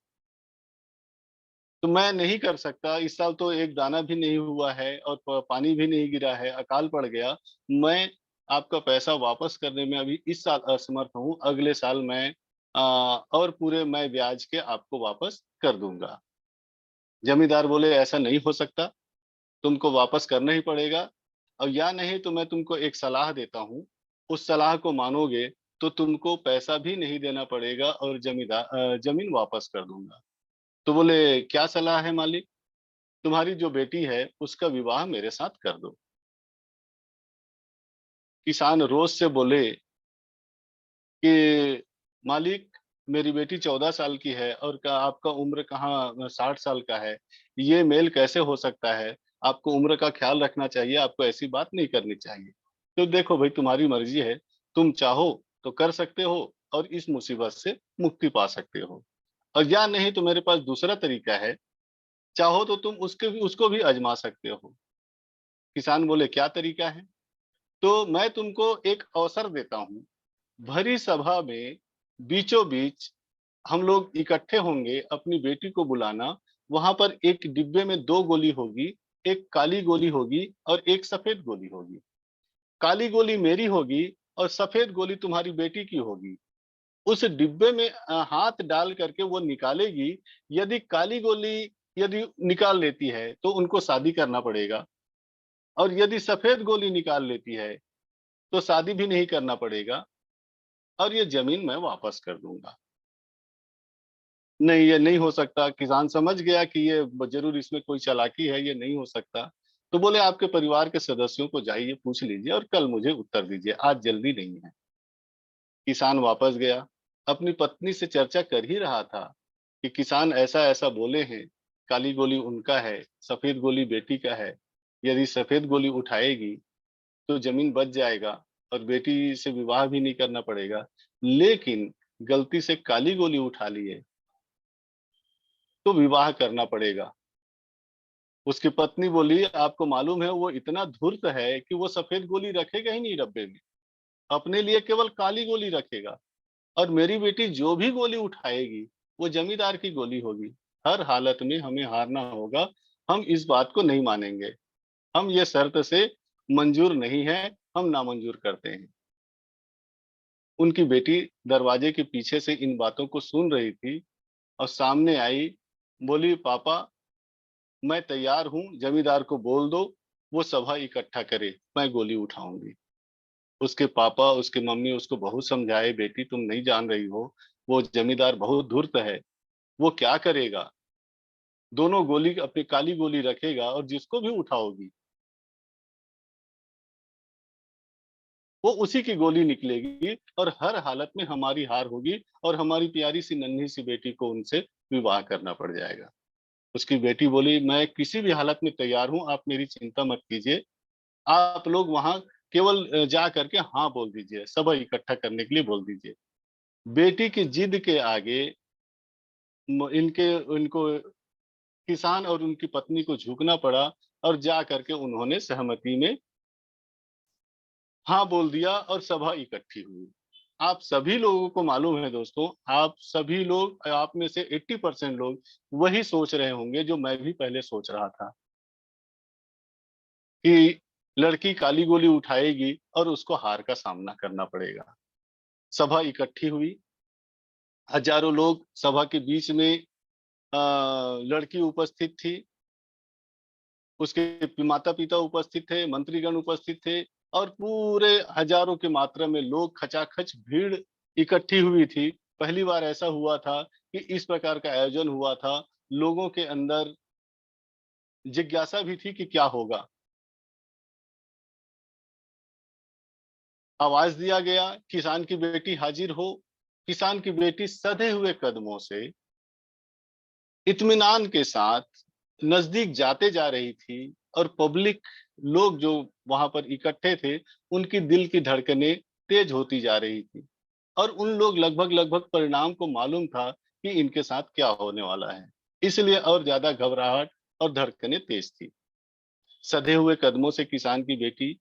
तो मैं नहीं कर सकता, इस साल तो एक दाना भी नहीं हुआ है और पानी भी नहीं गिरा है, अकाल पड़ गया। मैं आपका पैसा वापस करने में अभी इस साल असमर्थ हूँ। अगले साल मैं और पूरे मैं ब्याज के आपको वापस कर दूंगा। जमींदार बोले, ऐसा नहीं हो सकता, तुमको वापस करना ही पड़ेगा। और या नहीं तो मैं तुमको एक सलाह देता हूँ, उस सलाह को मानोगे तो तुमको पैसा भी नहीं देना पड़ेगा और जमीन वापस कर दूंगा। तो बोले, क्या सलाह है मालिक? तुम्हारी जो बेटी है उसका विवाह मेरे साथ कर दो। किसान रोष से बोले कि मालिक, मेरी बेटी 14 साल की है और आपका उम्र कहाँ 60 साल का है, ये मेल कैसे हो सकता है? आपको उम्र का ख्याल रखना चाहिए, आपको ऐसी बात नहीं करनी चाहिए। तो देखो भाई, तुम्हारी मर्जी है, तुम चाहो तो कर सकते हो और इस मुसीबत से मुक्ति पा सकते हो, और या नहीं तो मेरे पास दूसरा तरीका है, चाहो तो तुम उसको भी आजमा सकते हो। किसान बोले, क्या तरीका है? तो मैं तुमको एक अवसर देता हूँ, भरी सभा में बीचों बीच हम लोग इकट्ठे होंगे, अपनी बेटी को बुलाना। वहां पर एक डिब्बे में 2 गोली होगी, एक काली गोली होगी और एक सफेद गोली होगी। काली गोली मेरी होगी और सफेद गोली तुम्हारी बेटी की होगी। उस डिब्बे में हाथ डाल करके वो निकालेगी। यदि काली गोली यदि निकाल लेती है तो उनको शादी करना पड़ेगा, और यदि सफेद गोली निकाल लेती है तो शादी भी नहीं करना पड़ेगा और ये जमीन मैं वापस कर दूंगा। नहीं, ये नहीं हो सकता। किसान समझ गया कि ये जरूर इसमें कोई चालाकी है, ये नहीं हो सकता। तो बोले आपके परिवार के सदस्यों को जाइए पूछ लीजिए और कल मुझे उत्तर दीजिए, आज जल्दी नहीं है। किसान वापस गया, अपनी पत्नी से चर्चा कर ही रहा था कि किसान ऐसा ऐसा बोले हैं, काली गोली उनका है, सफेद गोली बेटी का है। यदि सफेद गोली उठाएगी तो जमीन बच जाएगा और बेटी से विवाह भी नहीं करना पड़ेगा। लेकिन गलती से काली गोली उठा लिए तो विवाह करना पड़ेगा। उसकी पत्नी बोली, आपको मालूम है वो इतना धूर्त है कि वो सफेद गोली रखेगा ही नहीं डब्बे में, अपने लिए केवल काली गोली रखेगा। और मेरी बेटी जो भी गोली उठाएगी वो जमींदार की गोली होगी। हर हालत में हमें हारना होगा, हम इस बात को नहीं मानेंगे, हम ये शर्त से मंजूर नहीं है, हम नामंजूर करते हैं। उनकी बेटी दरवाजे के पीछे से इन बातों को सुन रही थी और सामने आई, बोली पापा मैं तैयार हूँ, जमींदार को बोल दो वो सभा इकट्ठा करे, मैं गोली उठाऊंगी। उसके पापा उसकी मम्मी उसको बहुत समझाए, बेटी तुम नहीं जान रही हो, वो जमींदार बहुत धूर्त है, वो क्या करेगा, दोनों गोली अपनी काली गोली रखेगा और जिसको भी उठाओगी वो उसी की गोली निकलेगी और हर हालत में हमारी हार होगी और हमारी प्यारी सी नन्ही सी बेटी को उनसे विवाह करना पड़ जाएगा। उसकी बेटी बोली, मैं किसी भी हालत में तैयार हूँ, आप मेरी चिंता मत कीजिए, आप लोग वहां केवल जा करके हाँ बोल दीजिए, सब इकट्ठा करने के लिए बोल दीजिए। बेटी की जिद के आगे इनके इनको किसान और उनकी पत्नी को झुकना पड़ा और जा करके उन्होंने सहमति में हाँ बोल दिया और सभा इकट्ठी हुई। आप सभी लोगों को मालूम है दोस्तों, आप सभी लोग, आप में से 80% लोग वही सोच रहे होंगे जो मैं भी पहले सोच रहा था कि लड़की काली गोली उठाएगी और उसको हार का सामना करना पड़ेगा। सभा इकट्ठी हुई, हजारों लोग सभा के बीच में, लड़की उपस्थित थी, उसके माता पिता उपस्थित थे, मंत्रीगण उपस्थित थे और पूरे हजारों की मात्रा में लोग, खचाखच भीड़ इकट्ठी हुई थी। पहली बार ऐसा हुआ था कि इस प्रकार का आयोजन हुआ था। लोगों के अंदर जिज्ञासा भी थी कि क्या होगा। आवाज दिया गया, किसान की बेटी हाजिर हो। किसान की बेटी सधे हुए कदमों से इत्मीनान के साथ नजदीक जाते जा रही थी और पब्लिक, लोग जो वहां पर इकट्ठे थे, उनकी दिल की धड़कनें तेज होती जा रही थी और उन लोग लगभग लगभग परिणाम को मालूम था कि इनके साथ क्या होने वाला है, इसलिए और ज्यादा घबराहट और धड़कनें तेज थी। सधे हुए कदमों से किसान की बेटी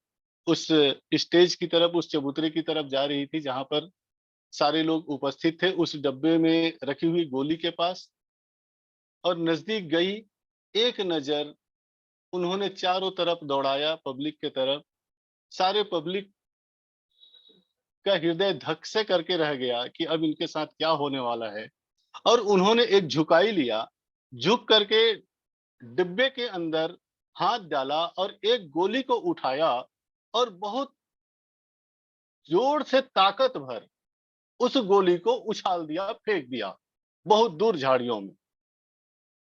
उस स्टेज की तरफ, उस चबूतरे की तरफ जा रही थी जहां पर सारे लोग उपस्थित थे, उस डब्बे में रखी हुई गोली के पास, और नजदीक गई। एक नजर उन्होंने चारों तरफ दौड़ाया, पब्लिक के तरफ। सारे पब्लिक का हृदय धक से करके रह गया कि अब इनके साथ क्या होने वाला है। और उन्होंने एक झुकाई लिया, झुक करके डिब्बे के अंदर हाथ डाला और एक गोली को उठाया और बहुत जोर से ताकत भर उस गोली को उछाल दिया, फेंक दिया बहुत दूर झाड़ियों में।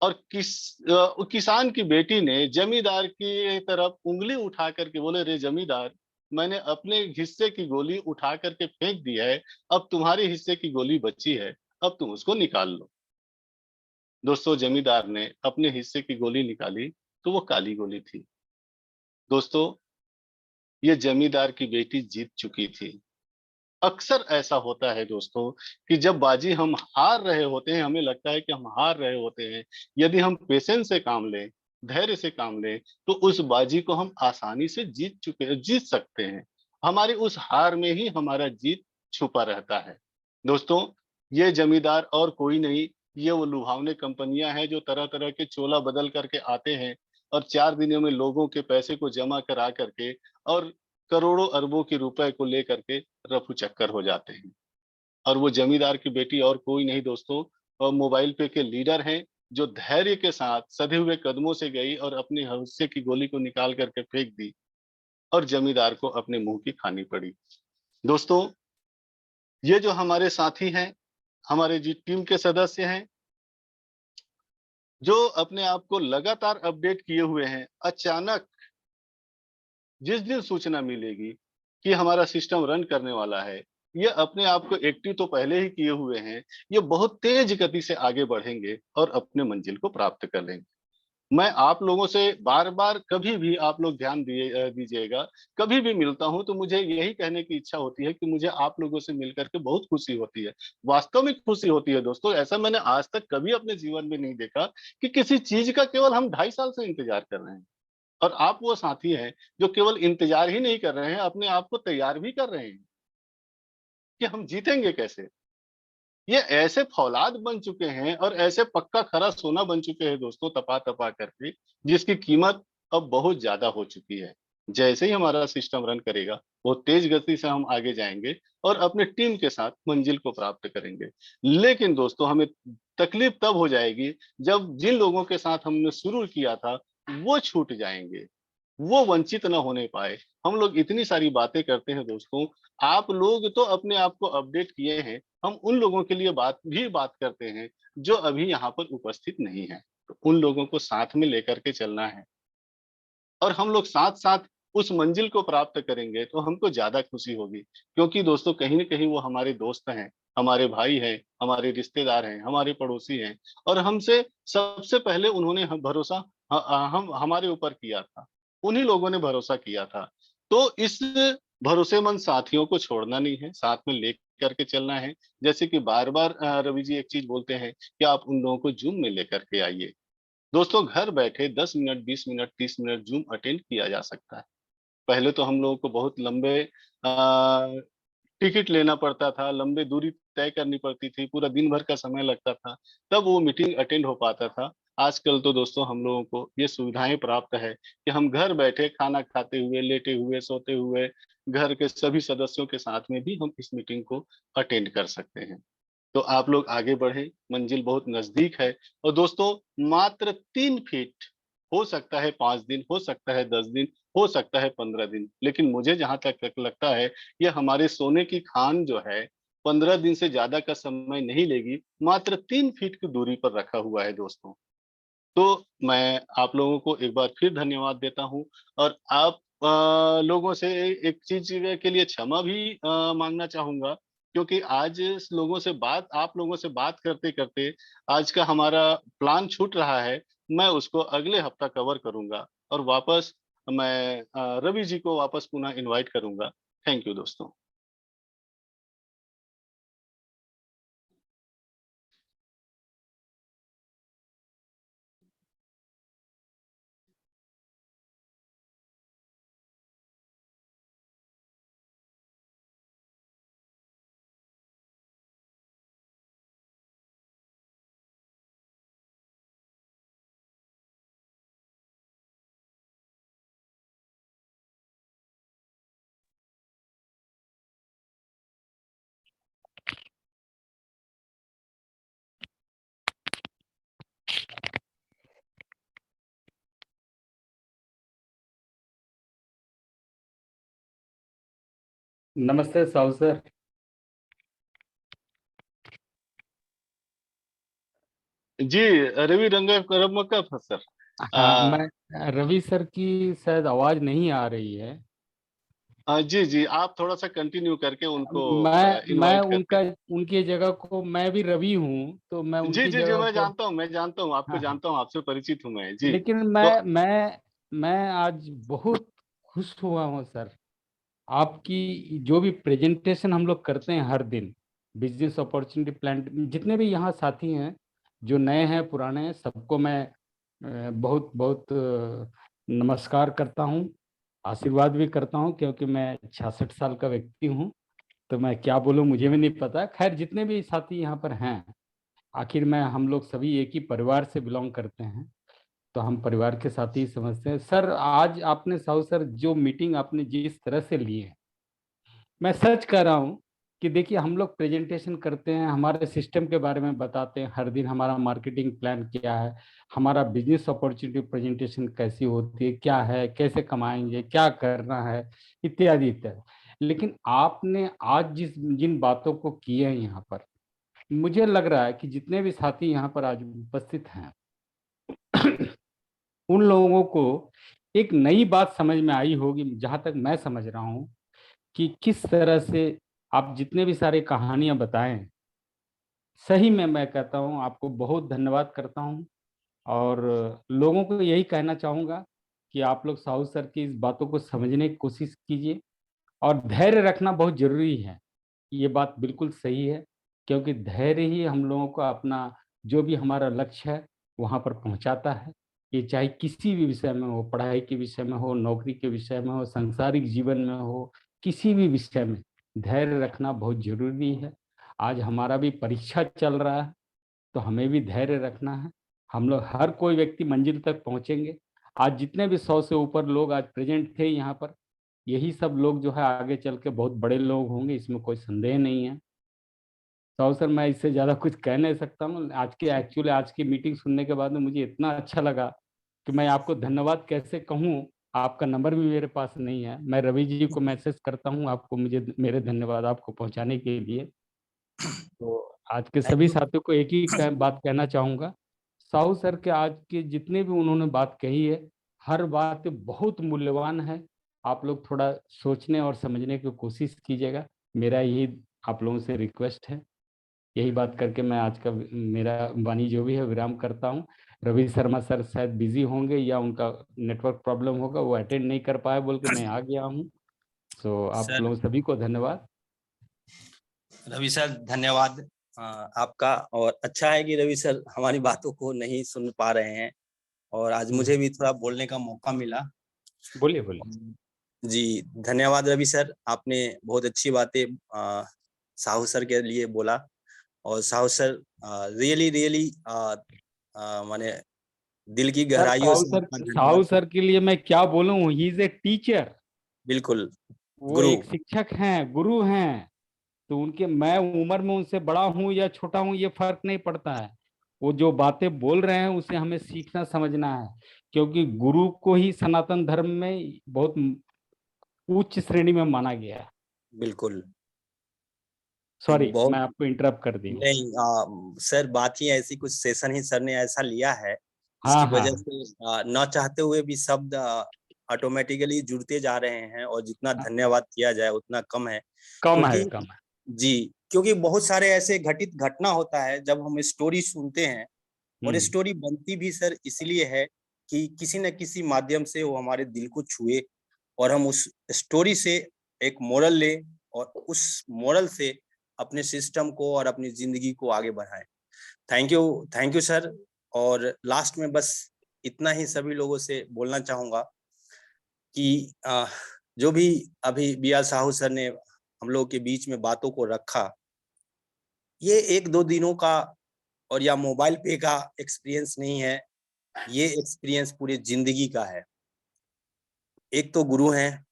और किसान की बेटी ने जमींदार की तरफ उंगली उठा करके बोले, रे जमींदार, मैंने अपने हिस्से की गोली उठा करके फेंक दी है, अब तुम्हारे हिस्से की गोली बची है, अब तुम उसको निकाल लो। दोस्तों, जमींदार ने अपने हिस्से की गोली निकाली तो वो काली गोली थी। दोस्तों, ये जमींदार की बेटी जीत चुकी थी। अक्सर ऐसा होता है दोस्तों कि जब बाजी हम हार रहे होते हैं, हमें लगता है कि हम हार रहे होते हैं, यदि हम पेशेंस से काम लें, धैर्य से काम लें, तो उस बाजी को हम आसानी से जीत सकते हैं। हमारी उस हार में ही हमारा जीत छुपा रहता है। दोस्तों, ये जमींदार और कोई नहीं, ये वो लुभावने कंपनियां हैं जो तरह तरह के चोला बदल करके आते हैं और 4 दिनों में लोगों के पैसे को जमा करा करके और करोड़ों अरबों के रुपए को लेकर के रफू चक्कर हो जाते हैं। और वो जमींदार की बेटी और कोई नहीं दोस्तों, मोबाइल पे के लीडर हैं, जो धैर्य के साथ सधे हुए कदमों से गई और अपने हिस्से की गोली को निकाल करके फेंक दी और जमींदार को अपने मुंह की खानी पड़ी। दोस्तों, ये जो हमारे साथी हैं, हमारे जी टीम के सदस्य हैं, जो अपने आप को लगातार अपडेट किए हुए हैं, अचानक जिस दिन सूचना मिलेगी कि हमारा सिस्टम रन करने वाला है, ये अपने आप को एक्टिव तो पहले ही किए हुए हैं, ये बहुत तेज गति से आगे बढ़ेंगे और अपने मंजिल को प्राप्त कर लेंगे। मैं आप लोगों से बार-बार कभी भी आप लोग ध्यान दीजिएगा, कभी भी मिलता हूँ तो मुझे यही कहने की इच्छा होती है कि मुझे आप लोगों से मिल कर के बहुत खुशी होती है। वास्तव में खुशी होती है दोस्तों, ऐसा मैंने आज तक कभी अपने जीवन में नहीं देखा कि किसी चीज़ का केवल हम 2.5 साल से इंतज़ार कर रहे हैं। और आप वो साथी हैं जो केवल इंतज़ार ही नहीं कर रहे हैं, अपने आप को तैयार भी कर रहे हैं कि हम जीतेंगे कैसे? ये ऐसे फौलाद बन चुके हैं और ऐसे पक्का खरा सोना बन चुके हैं दोस्तों तपा-तपा करके, जिसकी कीमत अब बहुत ज़्यादा हो चुकी है। जैसे ही हमारा सिस्टम रन करेगा, बहुत तेज़ गति से हम आगे जाएँगे और अपने टीम के साथ मंजिल को प्राप्त करेंगे। लेकिन दोस्तों हमें तकलीफ तब हो जाएगी जब जिन लोगों के साथ हमने शुरू किया था, वो छूट जाएँगे। वो वंचित ना होने पाए। हम लोग इतनी सारी बातें करते हैं दोस्तों, आप लोग तो अपने आप को अपडेट किए हैं, हम उन लोगों के लिए बात करते हैं, जो अभी यहाँ पर उपस्थित नहीं हैं। तो उन लोगों को साथ में लेकर के चलना है और हम लोग साथ-साथ उस मंजिल को प्राप्त करेंगे, तो हमको ज़्यादा खुशी होगी। क्योंकि दोस्तों कहीं न कहीं वो हमारे दोस्त हैं, हमारे भाई हैं, हमारे रिश्तेदार हैं, हमारे पड़ोसी हैं और हमसे सबसे पहले उन्होंने हम भरोसा हम हमारे ऊपर किया था। उन्हीं लोगों ने भरोसा किया था। तो इस भरोसेमंद साथियों को छोड़ना नहीं है, साथ में लेकर के चलना है। जैसे कि बार-बार रवि जी एक चीज़ बोलते हैं कि आप उन लोगों को ज़ूम में लेकर के आइए। दोस्तों घर बैठे 10 minute, 20 minute, 30 minute zoom attend किया जा सकता है। पहले तो हम लोगों को बहुत लंबे टिकट लेना पड़ता था, लंबी दूरी तय करनी पड़ती थी, पूरा दिन भर का समय लगता था, तब वो मीटिंग अटेंड हो पाता था। आजकल तो दोस्तों हम लोगों को ये सुविधाएँ प्राप्त है कि हम घर बैठे खाना खाते हुए, लेटे हुए, सोते हुए, घर के सभी सदस्यों के साथ में भी हम इस मीटिंग को अटेंड कर सकते हैं। तो आप लोग आगे बढ़ें, मंजिल बहुत नज़दीक है और दोस्तों मात्र 3 फीट, हो सकता है 5 दिन, हो सकता है 10 दिन, हो सकता है 15 दिन, लेकिन मुझे जहाँ तक लगता है, ये हमारे सोने की खान जो है, 15 दिन से ज़्यादा का समय नहीं लेगी, मात्र 3 फीट की दूरी पर रखा हुआ है दोस्तों। तो मैं आप लोगों को एक बार फिर धन्यवाद देता हूँ और आप लोगों से एक चीज़ के लिए क्षमा भी माँगना चाहूँगा क्योंकि आज इस लोगों से बात आप लोगों से बात करते-करते आज का हमारा प्लान छूट रहा है। मैं उसको अगले हफ्ता कवर करूँगा और वापस मैं रवि जी को वापस पुनः इनवाइट करूँगा। थैंक यू दोस्तों। नमस्ते साहु सर। जी, रवि रंग सर। हाँ, अ मैं रवि सर की शायद आवाज नहीं आ रही है। जी, जी, आप थोड़ा-सा कंटिन्यू करके उनको मैं इनवाइट करके उनका उनकी जगह को, मैं भी रवि हूँ तो मैं जी, उनकी जी, जी, जगह को। मैं जानता हूँ, आपको हाँ हाँ। जानता हूँ, आपसे परिचित हूँ मैं। जी, लेकिन तो मैं आज बहुत खुश हुआ हूँ सर। आपकी जो भी प्रेजेंटेशन हम लोग करते हैं हर दिन, बिजनेस अपॉर्चुनिटी प्लान, जितने भी यहाँ साथी हैं, जो नए हैं पुराने हैं, सबको मैं बहुत बहुत नमस्कार करता हूँ, आशीर्वाद भी करता हूँ, क्योंकि मैं 66 साल का व्यक्ति हूँ। तो मैं क्या बोलूँ मुझे भी नहीं पता। खैर, जितने भी साथी यहाँ पर हैं, आखिर में हम लोग सभी एक ही परिवार से बिलोंग करते हैं, तो हम परिवार के साथ ही समझते हैं। सर, आज आपने साहू सर जो मीटिंग आपने जिस तरह से ली है, मैं सच कह रहा हूँ कि देखिए, हम लोग प्रेजेंटेशन करते हैं, हमारे सिस्टम के बारे में बताते हैं हर दिन, हमारा मार्केटिंग प्लान क्या है, हमारा बिजनेस अपॉर्चुनिटी प्रेजेंटेशन कैसी होती है, क्या है, कैसे कमाएंगे, क्या करना है, इत्यादि इत्यादि। लेकिन आपने आज जिन बातों को किए हैं यहाँ पर, मुझे लग रहा है कि जितने भी साथी यहाँ पर आज उपस्थित हैं उन लोगों को एक नई बात समझ में आई होगी, जहां तक मैं समझ रहा हूँ, कि किस तरह से आप जितने भी सारे कहानियां बताएं, सही में मैं कहता हूँ आपको बहुत धन्यवाद करता हूँ। और लोगों को यही कहना चाहूँगा कि आप लोग साहू सर की इस बातों को समझने की कोशिश कीजिए, और धैर्य रखना बहुत जरूरी है। ये बात बिल्कुल सही है, क्योंकि धैर्य ही हम लोगों को अपना जो भी हमारा लक्ष्य है वहाँ पर पहुँचाता है। ये चाहे किसी भी विषय में हो, पढ़ाई के विषय में हो, नौकरी के विषय में हो, सांसारिक जीवन में हो, किसी भी विषय में धैर्य रखना बहुत जरूरी है। आज हमारा भी परीक्षा चल रहा है, तो हमें भी धैर्य रखना है। हम लोग हर कोई व्यक्ति मंजिल तक पहुंचेंगे। आज जितने भी 100 से ऊपर लोग आज प्रेजेंट थे यहाँ पर, यही सब लोग जो है आगे चल के बहुत बड़े लोग होंगे, इसमें कोई संदेह नहीं है। तो सर मैं इससे ज़्यादा कुछ कह नहीं सकता हूँ। आज की मीटिंग सुनने के बाद में मुझे इतना अच्छा लगा कि मैं आपको धन्यवाद कैसे कहूँ। आपका नंबर भी मेरे पास नहीं है, मैं रवि जी को मैसेज करता हूँ आपको, मुझे मेरे धन्यवाद आपको पहुँचाने के लिए। तो आज के थैंक सभी यू। साथियों को एक ही बात कहना चाहूँगा, साहू सर के आज के जितने भी उन्होंने बात कही है, हर बात बहुत मूल्यवान है। आप लोग थोड़ा सोचने और समझने की कोशिश कीजिएगा, मेरा यही आप लोगों से रिक्वेस्ट है। यही बात करके मैं आज का मेरा वाणी जो भी है विराम करता हूँ। रवि शर्मा सर शायद बिजी होंगे या उनका नेटवर्क प्रॉब्लम होगा, वो अटेंड नहीं कर पाए बोल के मैं आ गया हूँ। तो आप सर लोगों सभी को धन्यवाद। रवि सर धन्यवाद आपका। और अच्छा है कि रवि सर हमारी बातों को नहीं सुन पा रहे हैं, और आज मुझे भी थोड़ा बोलने का मौका मिला। बोलिए बोलिए। जी धन्यवाद रवि सर, आपने बहुत अच्छी बातें साहू सर के लिए बोला। और साहू सर रियली रियली माने दिल की सर गहराइयों से आपका साहू धन्यवाद। सर के लिए मैं क्या बोलूं, ही इज ए टीचर। बिल्कुल वो गुरु। एक शिक्षक हैं, गुरु हैं। तो उनके, मैं उम्र में उनसे बड़ा हूं या छोटा हूं ये फर्क नहीं पड़ता है। वो जो बातें बोल रहे हैं उसे हमें सीखना समझना है, क्योंकि गुरु को ही सनातन धर्म में बहुत उच्च श्रेणी में माना गया है। बिल्कुल सॉरी बहुत। मैं आपको इंटरप्ट कर दी हूँ। नहीं सर बात ही ऐसी, कुछ सेशन ही सर ने ऐसा लिया है, हाँ इसकी हाँ वजह से न चाहते हुए भी शब्द ऑटोमेटिकली जुड़ते जा रहे हैं, और जितना हाँ, धन्यवाद किया जाए उतना कम है। कम है क्योंकि कम है। जी, क्योंकि बहुत सारे ऐसे घटित घटना होता है जब हम स्टोरी सुनते हैं, और हम्म। स्टोरी बनती भी सर इसलिए है कि किसी न किसी माध्यम से वो हमारे दिल को छुए, और हम उस स्टोरी से एक मोरल लें, और उस मोरल से अपने सिस्टम को और अपनी जिंदगी को आगे बढ़ाएं। Thank you sir. और लास्ट में बस इतना ही सभी लोगों से बोलना चाहूंगा कि जो भी अभी बी आर साहू सर ने हम लोग के बीच में बातों को रखा, ये एक दो दिनों का और या मोबाइल पे का एक्सपीरियंस नहीं है, ये एक्सपीरियंस पूरे जिंदगी का है। एक तो गुरु हैं,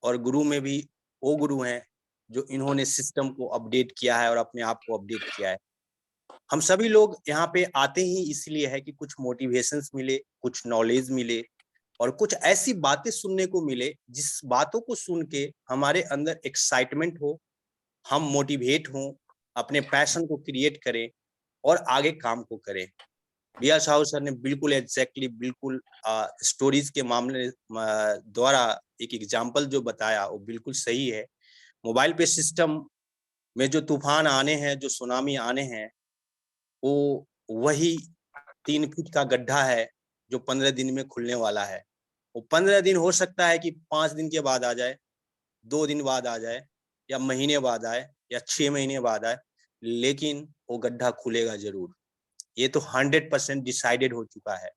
और गुरु में भी वो गुरु हैं जो इन्होंने सिस्टम को अपडेट किया है और अपने आप को अपडेट किया है। हम सभी लोग यहाँ पे आते ही इसलिए है कि कुछ मोटिवेशंस मिले, कुछ नॉलेज मिले, और कुछ ऐसी बातें सुनने को मिले जिस बातों को सुन के हमारे अंदर एक्साइटमेंट हो, हम मोटिवेट हों, अपने पैशन को क्रिएट करें और आगे काम को करें। बी आर साहू सर ने बिल्कुल एग्जैक्टली बिल्कुल स्टोरीज के मामले द्वारा एक एग्जाम्पल जो बताया वो बिल्कुल सही है। मोबाइल पे सिस्टम में जो तूफान आने हैं, जो सुनामी आने हैं, वो वही 3 फीट का गड्ढा है जो 15 दिन में खुलने वाला है। वो 15 दिन हो सकता है कि 5 दिन के बाद आ जाए, 2 दिन बाद आ जाए, या महीने बाद आए, या 6 महीने बाद आए, लेकिन वो गड्ढा खुलेगा जरूर। ये तो 100% डिसाइडेड हो चुका है।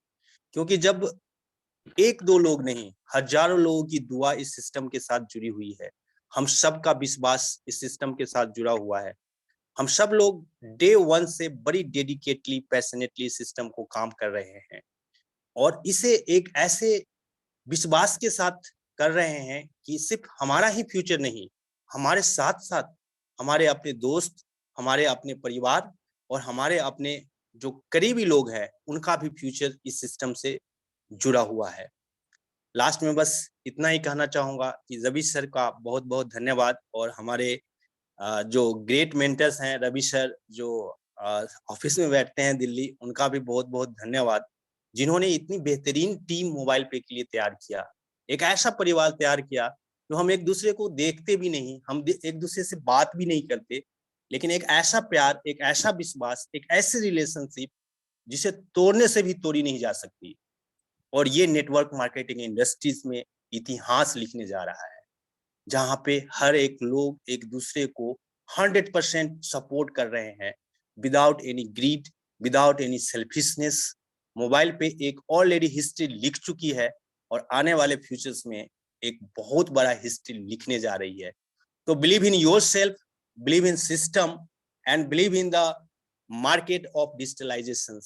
क्योंकि जब एक दो लोग नहीं, हजारों लोगों की दुआ इस सिस्टम के साथ जुड़ी हुई है, हम सबका विश्वास इस सिस्टम के साथ जुड़ा हुआ है, हम सब लोग डे 1 से बड़ी डेडिकेटली पैशनेटली सिस्टम को काम कर रहे हैं, और इसे एक ऐसे विश्वास के साथ कर रहे हैं कि सिर्फ हमारा ही फ्यूचर नहीं, हमारे साथ साथ हमारे अपने दोस्त, हमारे अपने परिवार, और हमारे अपने जो करीबी लोग हैं उनका भी फ्यूचर इस सिस्टम से जुड़ा हुआ है। लास्ट में बस इतना ही कहना चाहूंगा कि रवि सर का बहुत बहुत धन्यवाद, और हमारे जो ग्रेट मेंटर्स हैं रवि सर जो ऑफिस में बैठते हैं दिल्ली, उनका भी बहुत बहुत धन्यवाद, जिन्होंने इतनी बेहतरीन टीम मोबाइल पे के लिए तैयार किया, एक ऐसा परिवार तैयार किया जो हम एक दूसरे को देखते भी नहीं, हम एक दूसरे से बात भी नहीं करते, लेकिन एक ऐसा प्यार, एक ऐसा विश्वास, एक ऐसी रिलेशनशिप जिसे तोड़ने से भी तोड़ी नहीं जा सकती। और ये नेटवर्क मार्केटिंग इंडस्ट्रीज में इतिहास लिखने जा रहा है, जहाँ पे हर एक लोग एक दूसरे को 100% सपोर्ट कर रहे हैं, without any grid, without any selfishness. Mobile पे एक ऑलरेडी हिस्ट्री लिख चुकी है और आने वाले फ्यूचर्स में एक बहुत बड़ा हिस्ट्री लिखने जा रही है। तो believe in yourself, believe in system and believe in the market of digitalization.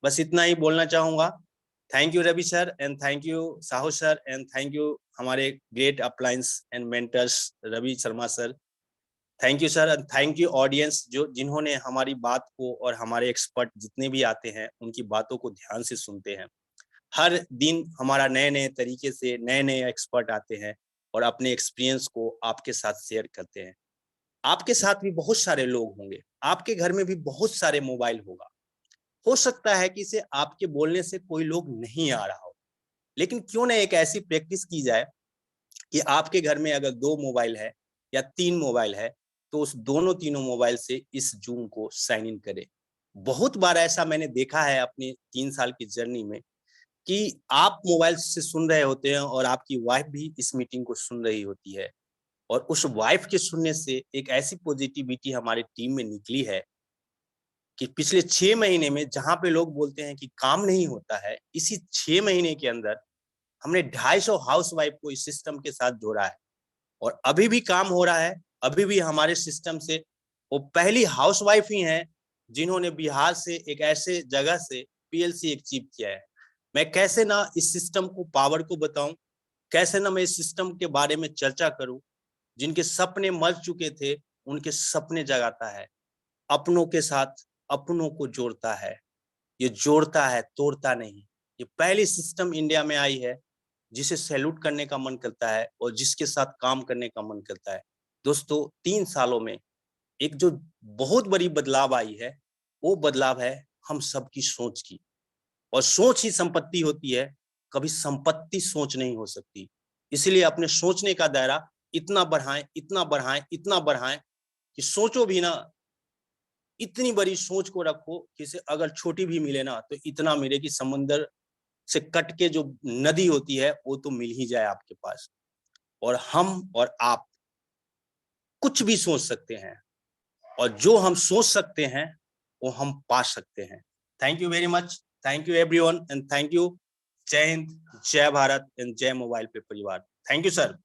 बस इतना ही बोलना चाहूंगा। Thank you Ravi sir and thank you Sahu sir and thank you हमारे great appliance and mentors Ravi Sharma sir. Thank you sir and thank you audience जिन्होंने हमारी बात को और हमारे एक्सपर्ट जितने भी आते हैं उनकी बातों को ध्यान से सुनते हैं। हर दिन हमारा नए नए तरीके से नए नए एक्सपर्ट आते हैं और अपने एक्सपीरियंस को आपके साथ शेयर करते हैं। आपके साथ भी बहुत सारे लोग होंगे, आपके घर में भी बहुत सारे मोबाइल होगा। हो सकता है कि इसे आपके बोलने से कोई लोग नहीं आ रहा हो, लेकिन क्यों ना एक ऐसी प्रैक्टिस की जाए कि आपके घर में अगर 2 मोबाइल है या 3 मोबाइल है तो उस दोनों तीनों मोबाइल से इस जूम को साइन इन करें। बहुत बार ऐसा मैंने देखा है अपने 3 साल की जर्नी में कि आप मोबाइल से सुन रहे होते हैं और आपकी वाइफ भी इस मीटिंग को सुन रही होती है, और उस वाइफ के सुनने से एक ऐसी पॉजिटिविटी हमारी टीम में निकली है कि पिछले 6 महीने में जहां पे लोग बोलते हैं कि काम नहीं होता है, इसी 6 महीने के अंदर हमने 250 हाउसवाइफ को इस सिस्टम के साथ जोड़ा है और अभी भी काम हो रहा है। अभी भी हमारे सिस्टम से वो पहली हाउसवाइफ ही हैं जिन्होंने बिहार से एक ऐसे जगह से पीएलसी अचीव किया है। मैं कैसे ना इस सिस्टम को पावर को बताऊं, कैसे ना मैं इस सिस्टम के बारे में चर्चा करूं। जिनके सपने मर चुके थे उनके सपने जगाता है, अपनों के साथ अपनों को जोड़ता है, ये जोड़ता है तोड़ता नहीं। ये पहली सिस्टम इंडिया में आई है जिसे सैल्यूट करने का मन करता है और जिसके साथ काम करने का मन करता है। दोस्तों 3 सालों में एक जो बहुत बड़ी बदलाव आई है वो बदलाव है हम सबकी सोच की, और सोच ही संपत्ति होती है, कभी संपत्ति सोच नहीं हो सकती। इसलिए अपने सोचने का दायरा इतना बढ़ाएं, इतना बढ़ाएं, इतना बढ़ाएं कि सोचो भी ना, इतनी बड़ी सोच को रखो कि इसे अगर छोटी भी मिले ना तो इतना मिले कि समुंदर से कट के जो नदी होती है वो तो मिल ही जाए आपके पास। और हम और आप कुछ भी सोच सकते हैं, और जो हम सोच सकते हैं वो हम पा सकते हैं। Thank you very much, thank you everyone and thank you. जय हिंद, जय भारत एंड जय मोबाइल पे परिवार। Thank you sir.